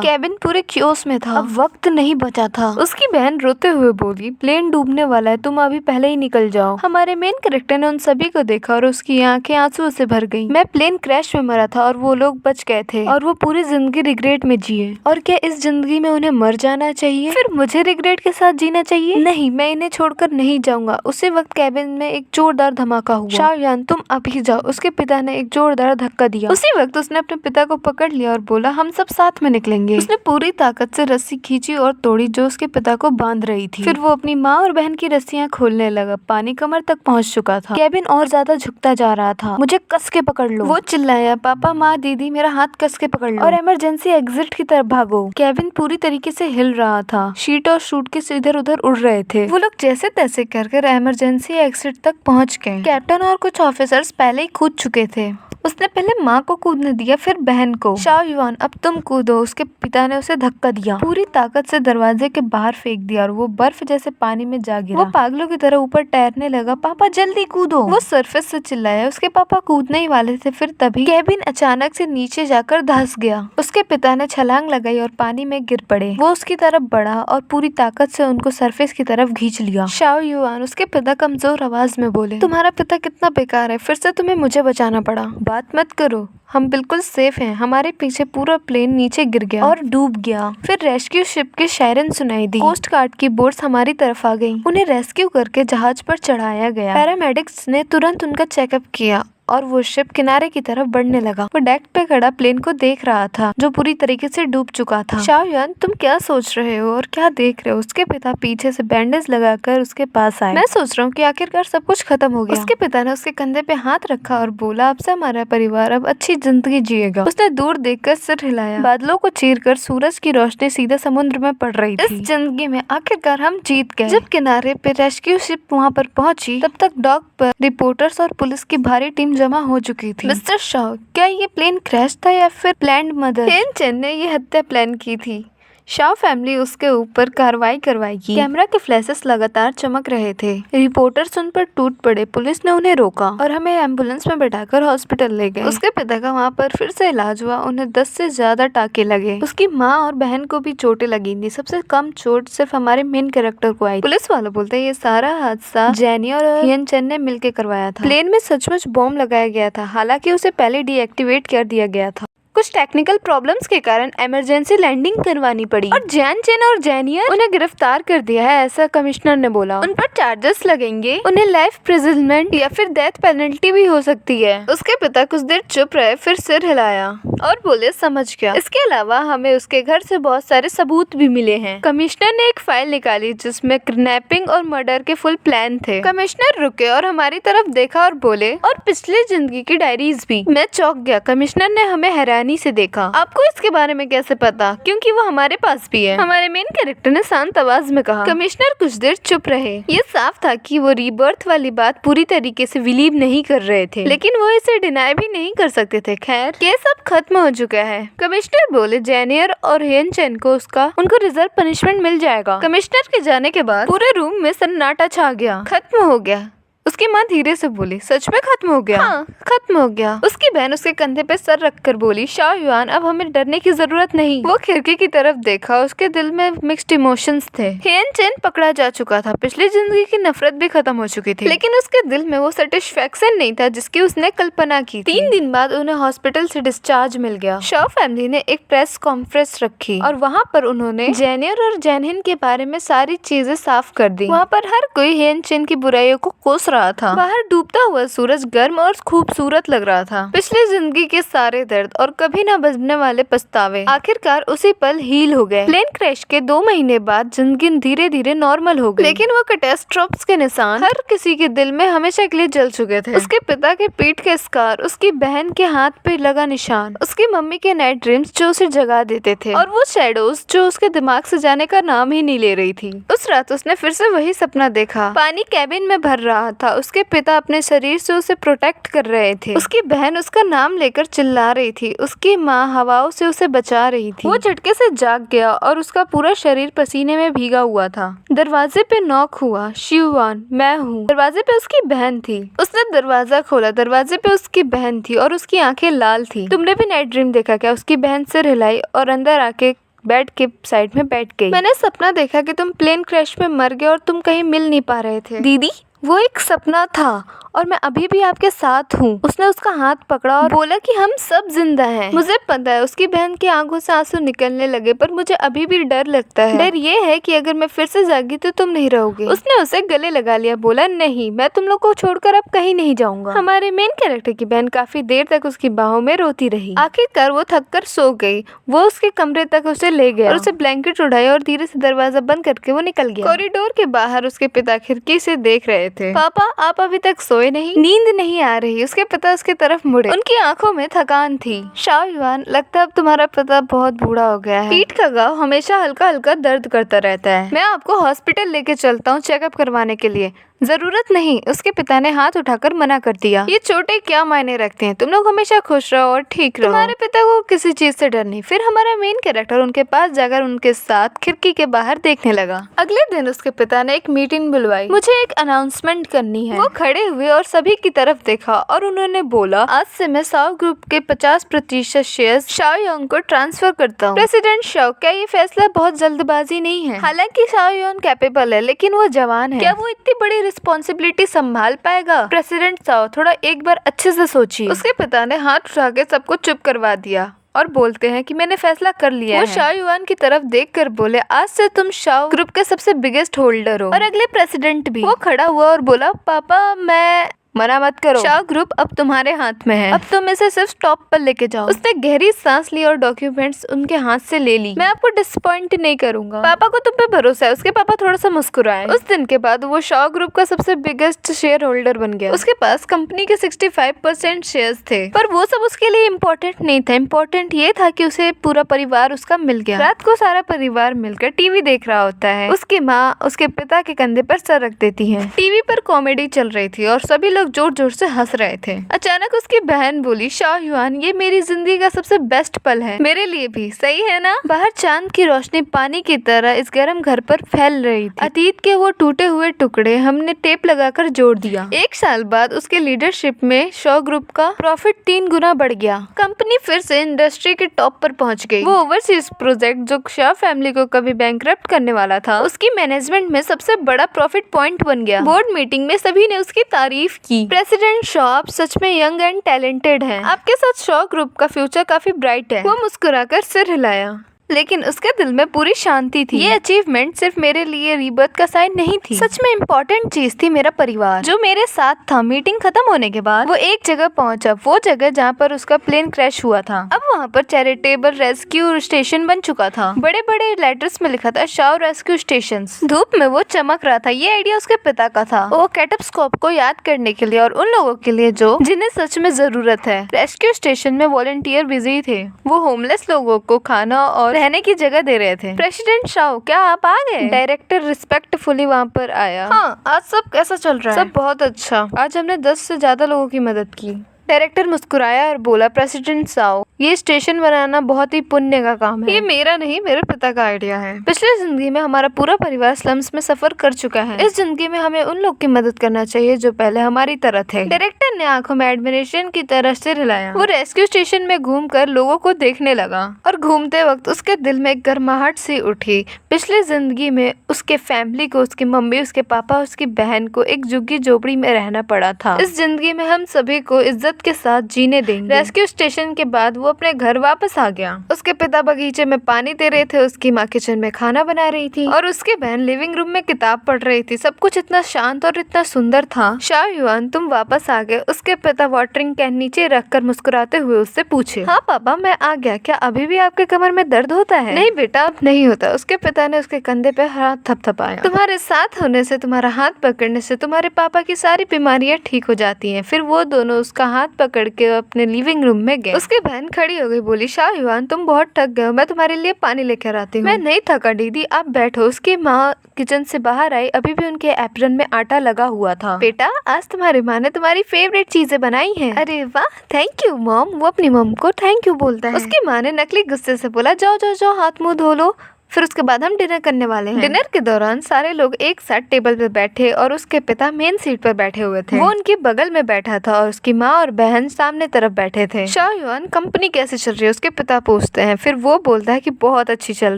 Speaker 1: कैबिन पूरे क्योस में था। अब वक्त नहीं बचा था। उसकी बहन रोते हुए बोली, प्लेन डूबने वाला है, तुम अभी पहले ही निकल जाओ। हमारे मेन कैरेक्टर ने उन सभी को देखा और उसकी आंखें आंसुओं से भर गईं। मैं प्लेन क्रैश में मरा था और वो लोग बच गए थे और वो पूरी जिंदगी रिग्रेट में जिए। और क्या इस जिंदगी में उन्हें मर जाना चाहिए? फिर मुझे रिग्रेट के साथ जीना चाहिए? नहीं, मैं इन्हें छोड़कर नहीं जाऊंगा। उसी वक्त कैबिन में एक जोरदार धमाका हुआ। शाओ युआन, तुम अभी जाओ। उसके पिता ने एक जोरदार धक्का दिया। उसी वक्त उसने अपने पिता को पकड़ लिया और बोला, हम सब साथ में निकलेंगे। उसने पूरी ताकत से रस्सी खींची और तोड़ी जो उसके पिता को बांध रही थी। फिर वो अपनी माँ और बहन की रस्सियाँ खोलने लगा। पानी कमर तक पहुंच चुका था। केविन और ज्यादा झुकता जा रहा था। मुझे कस के पकड़ लो, वो चिल्लाया। पापा, माँ, दीदी, मेरा हाथ कस के पकड़ लो और इमरजेंसी एग्जिट की तरफ भागो। केविन पूरी तरीके से हिल रहा था। शीट और सूटकेस इधर उधर उड़ रहे थे। वो लोग जैसे तैसे कर इमरजेंसी एग्जिट तक पहुंच गए। कैप्टन और कुछ ऑफिसर्स पहले ही कूद चुके थे। उसने पहले माँ को कूदने दिया, फिर बहन को। शाओ युआन, अब तुम कूदो। उसके पिता ने उसे धक्का दिया, पूरी ताकत से दरवाजे के बाहर फेंक दिया और वो बर्फ जैसे पानी में जा गिरा। वो पागलों की तरह ऊपर तैरने लगा। पापा जल्दी कूदो, वो सरफेस से चिल्लाया। उसके पापा कूदने ही वाले थे, फिर तभी केविन अचानक से नीचे जाकर धंस गया। उसके पिता ने छलांग लगाई और पानी में गिर पड़े। वो उसकी तरफ बढ़ा और पूरी ताकत से उनको सरफेस की तरफ खींच लिया। शाओ युआन, उसके पिता कमजोर आवाज में बोले, तुम्हारा पिता कितना बेकार है, फिर से तुम्हें मुझे बचाना पड़ा। बात मत करो, हम बिल्कुल सेफ हैं। हमारे पीछे पूरा प्लेन नीचे गिर गया और डूब गया। फिर रेस्क्यू शिप की सायरन सुनाई दी। कोस्ट गार्ड की बोट्स हमारी तरफ आ गई। उन्हें रेस्क्यू करके जहाज पर चढ़ाया गया। पैरामेडिक्स ने तुरंत उनका चेकअप किया और वो शिप किनारे की तरफ बढ़ने लगा। वो डेक पे खड़ा प्लेन को देख रहा था जो पूरी तरीके से डूब चुका था। शाओ युआन, तुम क्या सोच रहे हो और क्या देख रहे हो? उसके पिता पीछे से बैंडेज लगाकर उसके पास आए। मैं सोच रहा हूँ कि आखिरकार सब कुछ खत्म हो गया। उसके पिता ने उसके कंधे पे हाथ रखा और बोला, अब से हमारा परिवार अब अच्छी जिंदगी जिएगा। उसने दूर देखकर सिर हिलाया। बादलों को चीरकर सूरज की रोशनी सीधे समुद्र में पड़ रही थी। इस जिंदगी में आखिरकार हम जीत गए। जब किनारे पे रेस्क्यू शिप वहाँ पर पहुंची, तब तक डॉक पर रिपोर्टर्स और पुलिस की भारी टीम जमा हो चुकी थी। मिस्टर शाओ, क्या ये प्लेन क्रैश था या फिर प्लान्ड मर्डर? हेन चेन ने ये हत्या प्लान की थी। शाओ फैमिली उसके ऊपर कार्रवाई करवाएगी। कैमरा के फ्लैशेस लगातार चमक रहे थे। रिपोर्टर्स उन पर टूट पड़े। पुलिस ने उन्हें रोका और हमें एम्बुलेंस में बैठाकर हॉस्पिटल ले गए। उसके पिता का वहाँ पर फिर से इलाज हुआ। उन्हें 10 से ज्यादा टाके लगे। उसकी माँ और बहन को भी चोटें लगी थी। सबसे कम चोट सिर्फ हमारे मेन कैरेक्टर को आई। पुलिस वालों बोलते हैं ये सारा हादसा जेनी और हियन चेन ने मिलकर करवाया था। प्लेन में सचमुच बॉम्ब लगाया गया था, हालांकि उसे पहले डीएक्टिवेट कर दिया गया था। कुछ टेक्निकल प्रॉब्लम्स के कारण इमरजेंसी लैंडिंग करवानी पड़ी और जैन चेन और जेनियर उन्हें गिरफ्तार कर दिया है, ऐसा कमिश्नर ने बोला। उन पर चार्जेस लगेंगे। उन्हें लाइफ प्रिजनमेंट या फिर डेथ पेनल्टी भी हो सकती है। उसके पिता कुछ देर चुप रहे, फिर सिर हिलाया और बोले, समझ गया। इसके अलावा हमें उसके घर से बहुत सारे सबूत भी मिले हैं। कमिश्नर ने एक फाइल निकाली जिसमें किडनैपिंग और मर्डर के फुल प्लान थे। कमिश्नर रुके और हमारी तरफ देखा और बोले, और पिछली जिंदगी की डायरीज भी। मैं चौंक गया। कमिश्नर ने हमें हैरानी से देखा। आपको इसके बारे में कैसे पता? क्योंकि वो हमारे पास भी है, हमारे मेन कैरेक्टर ने शांत आवाज में कहा। कमिश्नर कुछ देर चुप रहे। ये साफ था कि वो रीबर्थ वाली बात पूरी तरीके से बिलीव नहीं कर रहे थे, लेकिन वो इसे डिनाई भी नहीं कर सकते थे। खैर, केस अब खत्म हो चुका है। कमिश्नर बोले, जेनियर और हियन चेन को उनको रिजर्व पनिशमेंट मिल जाएगा। कमिश्नर के जाने के बाद पूरे रूम में सन्नाटा छा गया। खत्म हो गया। उसकी माँ धीरे से बोली, सच में खत्म हो गया? हाँ, खत्म हो गया। उसकी बहन उसके कंधे पे सर रखकर बोली, शाओ युआन, अब हमें डरने की जरूरत नहीं। वो खिड़की की तरफ देखा। उसके दिल में मिक्स्ड इमोशंस थे। हियन चेन पकड़ा जा चुका था। पिछली जिंदगी की नफरत भी खत्म हो चुकी थी, लेकिन उसके दिल में वो सेटिस्फेक्शन नहीं था जिसकी उसने कल्पना की थी। 3 दिन बाद उन्हें हॉस्पिटल से डिस्चार्ज मिल गया। शाओ फैमिली ने एक प्रेस कॉन्फ्रेंस रखी और वहाँ पर उन्होंने जेनियर और जेनहिन के बारे में सारी चीजें साफ कर दी। वहाँ पर हर कोई हियन चेन की बुराइयों को कोस रहा था। बाहर डूबता हुआ सूरज गर्म और खूबसूरत लग रहा था। पिछली जिंदगी के सारे दर्द और कभी न बजने वाले पछतावे आखिरकार उसी पल हील हो गए। प्लेन क्रैश के 2 महीने बाद जिंदगी धीरे धीरे नॉर्मल हो गई, लेकिन वो कैटास्ट्रोफ्स के निशान हर किसी के दिल में हमेशा के लिए जल चुके थे। उसके पिता के पीठ के स्कार, उसकी बहन के हाथ पे लगा निशान, उसकी मम्मी के नाइट ड्रीम्स जो उसे जगा देते थे, और वो शैडोज जो उसके दिमाग से जाने का नाम ही नहीं ले रही थी। उस रात उसने फिर से वही सपना देखा। पानी कैबिन में भर रहा था। उसके पिता अपने शरीर से उसे प्रोटेक्ट कर रहे थे। उसकी बहन उसका नाम लेकर चिल्ला रही थी। उसकी माँ हवाओं से उसे बचा रही थी। वो झटके से जाग गया और उसका पूरा शरीर पसीने में भीगा हुआ था। दरवाजे पे नॉक हुआ। शिववान, मैं हूँ। दरवाजे पे उसकी बहन थी। उसने दरवाजा खोला। दरवाजे पे उसकी बहन थी और उसकी आंखें लाल थी। तुमने भी नाइट ड्रीम देखा क्या? उसकी बहन सिर हिलाई और अंदर आके बेड के साइड में बैठ गई। मैंने सपना देखा कि तुम प्लेन क्रैश में मर गए और तुम कहीं मिल नहीं पा रहे थे। दीदी, वो एक सपना था और मैं अभी भी आपके साथ हूँ। उसने उसका हाथ पकड़ा और बोला कि हम सब जिंदा हैं। मुझे पता है उसकी बहन की आंखों से आंसू निकलने लगे, पर मुझे अभी भी डर लगता है। डर ये है कि अगर मैं फिर से जागी तो तुम नहीं रहोगे। उसने उसे गले लगा लिया, बोला नहीं, मैं तुम लोग को छोड़कर अब कहीं नहीं जाऊंगा। हमारे मेन कैरेक्टर की बहन काफी देर तक उसकी बाहों में रोती रही। आखिरकार वो थककर सो गई। वो उसके कमरे तक उसे ले गया और उसे ब्लैंकेट उड़ाया और धीरे से दरवाजा बंद करके वो निकल गया। कॉरिडोर के बाहर उसके पिता खिड़की से देख रहे थे। पापा, आप अभी तक सोए नहीं? नींद नहीं आ रही। उसके पिता उसके तरफ मुड़े। उनकी आंखों में थकान थी। शाओ युआन, लगता है अब तुम्हारा पिता बहुत बूढ़ा हो गया है। पीठ का घाव हमेशा हल्का हल्का दर्द करता रहता है। मैं आपको हॉस्पिटल लेके चलता हूँ चेकअप करवाने के लिए। जरूरत नहीं, उसके पिता ने हाथ उठाकर मना कर दिया। ये चोटें क्या मायने रखती हैं? तुम लोग हमेशा खुश रहो और ठीक रहो। तुम्हारे पिता को किसी चीज से डर नहीं। फिर हमारा मेन कैरेक्टर उनके पास जाकर उनके साथ खिड़की के बाहर देखने लगा। अगले दिन उसके पिता ने एक मीटिंग बुलवाई। मुझे एक अनाउंसमेंट करनी है। वो खड़े हुए और सभी की तरफ देखा और उन्होंने बोला, आज से मैं शाओ ग्रुप के 50% शेयर शाओ योंग को ट्रांसफर करता हूँ। प्रेसिडेंट शाओ, क्या ये फैसला बहुत जल्दबाजी नहीं है? हालांकि शाओ योंग कैपेबल है, लेकिन वो जवान है। क्या वो इतनी बड़ी रिस्पॉन्सिबिलिटी संभाल पाएगा? प्रेसिडेंट शाओ, थोड़ा एक बार अच्छे से सोचिए। उसके पिता ने हाथ उठा के सबको चुप करवा दिया और बोलते हैं कि मैंने फैसला कर लिया है। वो शाओ युआन की तरफ देखकर बोले, आज से तुम शाओ ग्रुप के सबसे बिगेस्ट होल्डर हो और अगले प्रेसिडेंट भी। वो खड़ा हुआ और बोला, पापा, मैं मना मत करो। शाओ ग्रुप अब तुम्हारे हाथ में है। अब तुम इसे सिर्फ टॉप पर लेके जाओ। उसने गहरी सांस ली और डॉक्यूमेंट्स उनके हाथ से ले ली। मैं आपको डिसअपॉइंट नहीं करूंगा। पापा को तुम पे भरोसा है। उसके पापा थोड़ा सा मुस्कुराए। उस दिन के बाद वो शाओ ग्रुप का सबसे बिगेस्ट शेयर होल्डर बन गया। उसके पास कंपनी के 65% शेयर्स थे, पर वो सब उसके लिए इम्पोर्टेंट नहीं था। इम्पोर्टेंट ये था कि उसे पूरा परिवार उसका मिल गया। रात को सारा परिवार मिलकर टीवी देख रहा होता है। उसकी माँ उसके पिता के कंधे पर सर रख देती है। टीवी पर कॉमेडी चल रही थी और सभी लोग जोर जोर से हंस रहे थे। अचानक उसकी बहन बोली, शाओ युआन, ये मेरी जिंदगी का सबसे बेस्ट पल है। मेरे लिए भी, सही है ना? बाहर चांद की रोशनी पानी की तरह इस गर्म घर पर फैल रही थी। अतीत के वो टूटे हुए टुकड़े हमने टेप लगाकर जोड़ दिया। 1 साल बाद उसके लीडरशिप में शाओ ग्रुप का प्रॉफिट 3 गुना बढ़ गया। कंपनी फिर से इंडस्ट्री के टॉप पर पहुंच गई। वो ओवरसीज प्रोजेक्ट जो शाओ फैमिली को कभी बैंकरप्ट करने वाला था, उसकी मैनेजमेंट में सबसे बड़ा प्रॉफिट पॉइंट बन गया। बोर्ड मीटिंग में सभी ने उसकी तारीफ की। प्रेसिडेंट शाओ, आप सच में यंग एंड टैलेंटेड हैं। आपके साथ शाओ ग्रुप का फ्यूचर काफी ब्राइट है। वो मुस्कुराकर सिर हिलाया, लेकिन उसके दिल में पूरी शांति थी। ये अचीवमेंट सिर्फ मेरे लिए रीबर्थ का साइन नहीं थी। सच में इम्पोर्टेंट चीज थी मेरा परिवार, जो मेरे साथ था। मीटिंग खत्म होने के बाद वो एक जगह पहुंचा, वो जगह जहाँ पर उसका प्लेन क्रैश हुआ था। अब वहाँ पर चैरिटेबल रेस्क्यू स्टेशन बन चुका था। बड़े बड़े लेटर्स में लिखा था, शाओ रेस्क्यू स्टेशन। धूप में वो चमक रहा था। ये आइडिया उसके पिता का था। वो कैटस्कोप को याद करने के लिए और उन लोगों के लिए जिन्हें सच में जरूरत है। रेस्क्यू स्टेशन में वॉलंटियर बिजी थे। वो होमलेस लोगों को खाना और रहने की जगह दे रहे थे। प्रेसिडेंट शाओ, क्या आप आ गए? डायरेक्टर रिस्पेक्टफुली वहाँ पर आया। हाँ, आज सब कैसा चल रहा है? सब बहुत अच्छा। आज हमने 10 से ज्यादा लोगों की मदद की। डायरेक्टर मुस्कुराया और बोला, प्रेसिडेंट शाओ, ये स्टेशन बनाना बहुत ही पुण्य का काम है। ये मेरा नहीं, मेरे पिता का आइडिया है। पिछले जिंदगी में हमारा पूरा परिवार स्लम्स में सफर कर चुका है। इस जिंदगी में हमें उन लोग की मदद करना चाहिए जो पहले हमारी तरह थे। डायरेक्टर ने आंखों में एडमिरेशन की तरह सिर हिलाया। वो रेस्क्यू स्टेशन में घूमकर लोगों को देखने लगा और घूमते वक्त उसके दिल में गर्माहट सी उठी। पिछले जिंदगी में उसके फैमिली को, उसकी मम्मी, उसके पापा, उसकी बहन को एक झुग्गी झोपड़ी में रहना पड़ा था। इस जिंदगी में हम सभी को इज्जत के साथ जीने देंगे। रेस्क्यू स्टेशन के बाद वो अपने घर वापस आ गया। उसके पिता बगीचे में पानी दे रहे थे, उसकी माँ किचन में खाना बना रही थी और उसकी बहन लिविंग रूम में किताब पढ़ रही थी। सब कुछ इतना शांत और इतना सुंदर था। शाओ युआन, तुम वापस आ गए? उसके पिता वाटरिंग कैन नीचे रखकर मुस्कुराते हुए उससे पूछे। हाँ पापा, मैं आ गया। क्या अभी भी आपके कमर में दर्द होता है? नहीं बेटा, अब नहीं होता। उसके पिता ने उसके कंधे पे हाथ थपथपाया। तुम्हारे साथ होने से, तुम्हारा हाथ पकड़ने से तुम्हारे पापा की सारी बीमारियां ठीक हो जाती हैं। फिर वो दोनों उसका हाथ पकड़ के अपने लिविंग रूम में गए। उसकी बहन खड़ी हो गई, बोली, शाओ युआन, तुम बहुत थक गए हो, मैं तुम्हारे लिए पानी लेकर आती हूँ। मैं नहीं थका दीदी, आप बैठो। उसकी माँ किचन से बाहर आई। अभी भी उनके एप्रन में आटा लगा हुआ था। बेटा, आज तुम्हारी माँ ने तुम्हारी फेवरेट चीजें बनाई हैं। अरे वाह, थैंक यू मॉम। वो अपनी मॉम को थैंक यू बोलता है। उसकी माँ ने नकली गुस्से से बोला, जाओ जाओ जाओ, हाथ मुंह धो लो, फिर उसके बाद हम डिनर करने वाले हैं। डिनर के दौरान सारे लोग एक साथ टेबल पे बैठे और उसके पिता मेन सीट पर बैठे हुए थे। वो उनके बगल में बैठा था और उसकी माँ और बहन सामने तरफ बैठे थे। शाओयुआन कंपनी कैसे चल रही है उसके पिता पूछते हैं। फिर वो बोलता है कि बहुत अच्छी चल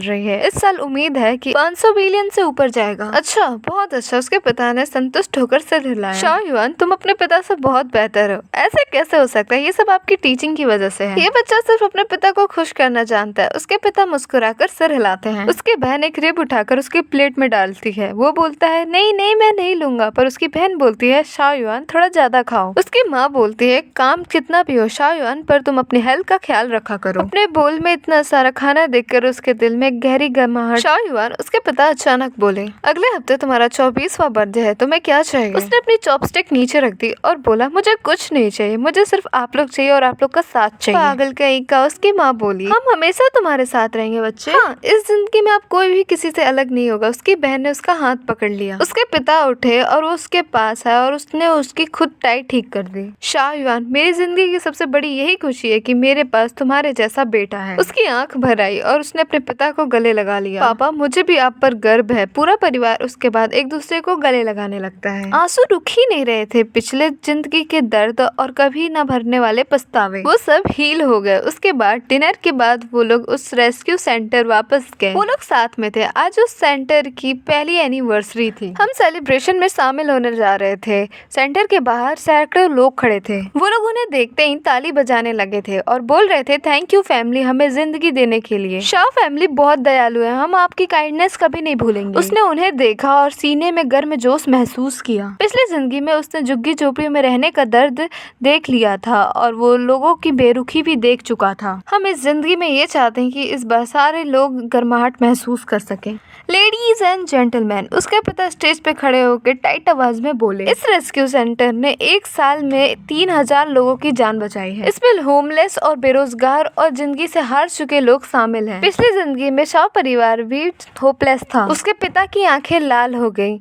Speaker 1: रही है, इस साल उम्मीद है कि 500 बिलियन से ऊपर जाएगा। अच्छा, बहुत अच्छा, उसके पिता ने संतुष्ट होकर सिर हिलाया। शाओयुआन, तुम अपने पिता से बहुत बेहतर हो, ऐसे कैसे हो सकता है? ये सब आपकी टीचिंग की वजह से है। ये बच्चा सिर्फ अपने पिता को खुश करना जानता है। उसके पिता मुस्कुराकर सिर हिलाते हैं। उसकी बहन एक रिब उठाकर उसकी प्लेट में डालती है। वो बोलता है नहीं नहीं मैं नहीं लूंगा, पर उसकी बहन बोलती है शाओयुआन थोड़ा ज्यादा खाओ। उसकी माँ बोलती है काम कितना भी हो शाओयुआन, पर तुम अपनी हेल्थ का ख्याल रखा करो। अपने बोल में इतना सारा खाना देखकर उसके दिल में गहरी गर्माहट। शाओयुआन, उसके पिता अचानक बोले अगले हफ्ते तुम्हारा 24वां बर्थडे है, तुम्हें क्या चाहिए? उसने अपनी चॉपस्टिक नीचे रख दी और बोला मुझे कुछ नहीं चाहिए, मुझे सिर्फ आप लोग चाहिए और आप लोग का साथ चाहिए। पागल कहीं का, उसकी माँ बोली हम हमेशा तुम्हारे साथ रहेंगे बच्चे। हाँ, इस जिंदगी में आप कोई भी किसी से अलग नहीं होगा। उसकी बहन ने उसका हाथ पकड़ लिया। उसके पिता उठे और वो उसके पास आया और उसने उसकी खुद टाई ठीक कर दी। शाओयुआन, मेरी जिंदगी की सबसे बड़ी यही खुशी है कि मेरे पास तुम्हारे जैसा बेटा है। उसकी आंख भर आई और उसने अपने पिता को गले लगा लिया। पापा, मुझे भी आप पर गर्व है। पूरा परिवार उसके बाद एक दूसरे को गले लगाने लगता है। आंसू रुक ही नहीं रहे थे। पिछले जिंदगी के दर्द और कभी न भरने वाले पछतावे, वो सब हील हो गए। उसके बाद डिनर के बाद वो लोग उस रेस्क्यू सेंटर वापस गए। वो लोग साथ में थे। आज उस सेंटर की पहली एनिवर्सरी थी। हम सेलिब्रेशन में शामिल होने जा रहे थे। सेंटर के बाहर सैकड़ों लोग खड़े थे। वो लोग उन्हें देखते ही ताली बजाने लगे थे और बोल रहे थे थैंक यू फैमिली, हमें जिंदगी देने के लिए। शाओ फैमिली बहुत दयालु है, हम आपकी काइंडनेस कभी नहीं भूलेंगे। उसने उन्हें देखा और सीने में गर्म जोश महसूस किया। पिछली जिंदगी में उसने झुग्गी झोपड़ी में रहने का दर्द देख लिया था और वो लोगों की बेरुखी भी देख चुका था। हम इस जिंदगी में ये चाहते हैं कि इस बार सारे लोग गर्माहट महसूस कर सकें। लेडीज एंड जेंटलमैन, उसके पिता स्टेज पे खड़े होकर टाइट आवाज में बोले इस रेस्क्यू सेंटर ने एक साल में 3000 लोगों की जान बचाई है। इसमें होमलेस और बेरोजगार और जिंदगी से हार चुके लोग शामिल हैं। पिछली जिंदगी में शाओ परिवार भी होपलेस था। उसके पिता की आंखें लाल हो गई।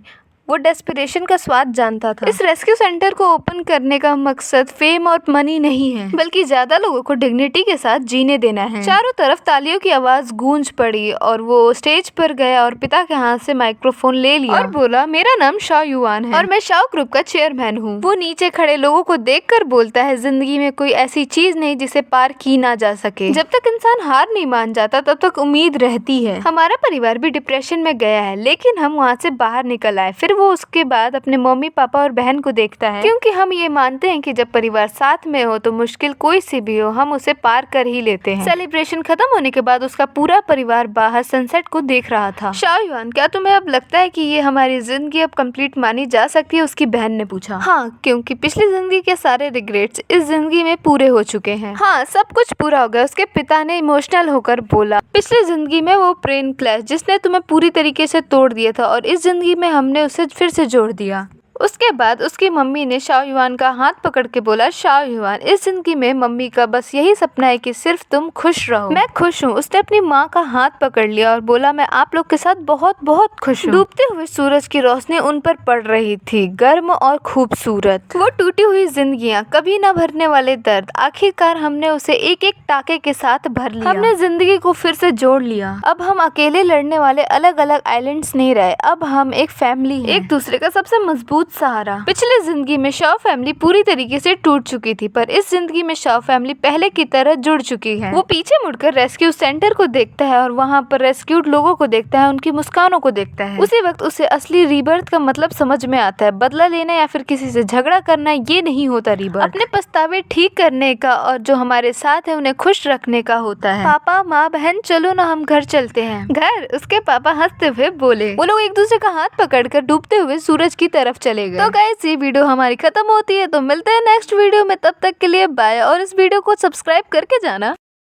Speaker 1: वो डेस्परेशन का स्वाद जानता था। इस रेस्क्यू सेंटर को ओपन करने का मकसद फेम और मनी नहीं है, बल्कि ज्यादा लोगों को डिग्निटी के साथ जीने देना है। चारों तरफ तालियों की आवाज गूंज पड़ी और वो स्टेज पर गया और पिता के हाथ से माइक्रोफोन ले लिया और बोला मेरा नाम शाओयुआन है और मैं शाओ ग्रुप का चेयरमैन हूँ। वो नीचे खड़े लोगों को देखकर बोलता है जिंदगी में कोई ऐसी चीज नहीं जिसे पार की ना जा सके। जब तक इंसान हार नहीं मान जाता तब तक उम्मीद रहती है। हमारा परिवार भी डिप्रेशन में गया है, लेकिन हम वहाँ से बाहर निकल आए। फिर वो उसके बाद अपने मम्मी पापा और बहन को देखता है, क्योंकि हम ये मानते हैं कि जब परिवार साथ में हो तो मुश्किल कोई सी भी हो हम उसे पार कर ही लेते हैं। सेलिब्रेशन खत्म होने के बाद उसका पूरा परिवार बाहर सनसेट को देख रहा था। शाओयुआन, क्या तुम्हें अब लगता है कि ये हमारी जिंदगी अब कंप्लीट मानी जा सकती है? उसकी बहन ने पूछा। हाँ, क्योंकि पिछली जिंदगी के सारे रिग्रेट्स इस जिंदगी में पूरे हो चुके हैं। हाँ, सब कुछ पूरा हो गया। उसके पिता ने इमोशनल होकर बोला पिछली जिंदगी में वो प्लेन क्रैश जिसने तुम्हें पूरी तरीके से तोड़ दिया था और इस जिंदगी में हमने उसे फिर से जोड़ दिया। उसके बाद उसकी मम्मी ने शाओयुआन का हाथ पकड़ के बोला शाओयुआन, इस जिंदगी में मम्मी का बस यही सपना है कि सिर्फ तुम खुश रहो। मैं खुश हूँ। उसने अपनी माँ का हाथ पकड़ लिया और बोला मैं आप लोग के साथ बहुत बहुत खुश हूँ। डूबते हुए सूरज की रोशनी उन पर पड़ रही थी, गर्म और खूबसूरत। वो टूटी हुई जिंदगियाँ, कभी न भरने वाले दर्द, आखिरकार हमने उसे एक एक टाके के साथ भर लिया। हमने जिंदगी को फिर से जोड़ लिया। अब हम अकेले लड़ने वाले अलग अलग आइलैंड्स नहीं रहे, अब हम एक फैमिली हैं, एक दूसरे का सबसे मजबूत सहारा। पिछले जिंदगी में शाओ फैमिली पूरी तरीके से टूट चुकी थी, पर इस जिंदगी में शाओ फैमिली पहले की तरह जुड़ चुकी है। वो पीछे मुड़कर रेस्क्यू सेंटर को देखता है और वहाँ पर रेस्क्यूड लोगों को देखता है, उनकी मुस्कानों को देखता है। उसी वक्त उसे असली रीबर्थ का मतलब समझ में आता है। बदला लेना या फिर किसी से झगड़ा करना ये नहीं होता रीबर्थ। अपने पछतावे ठीक करने का और जो हमारे साथ है उन्हें खुश रखने का होता है। पापा, माँ, बहन, चलो ना हम घर चलते हैं। घर? उसके पापा हंसते हुए बोले। वो लोग एक दूसरे का हाथ पकड़कर डूबते हुए सूरज की तरफ चले गए। तो गाइस, ये वीडियो हमारी खत्म होती है, तो मिलते हैं नेक्स्ट वीडियो में। तब तक के लिए बाय और इस वीडियो को सब्सक्राइब करके जाना।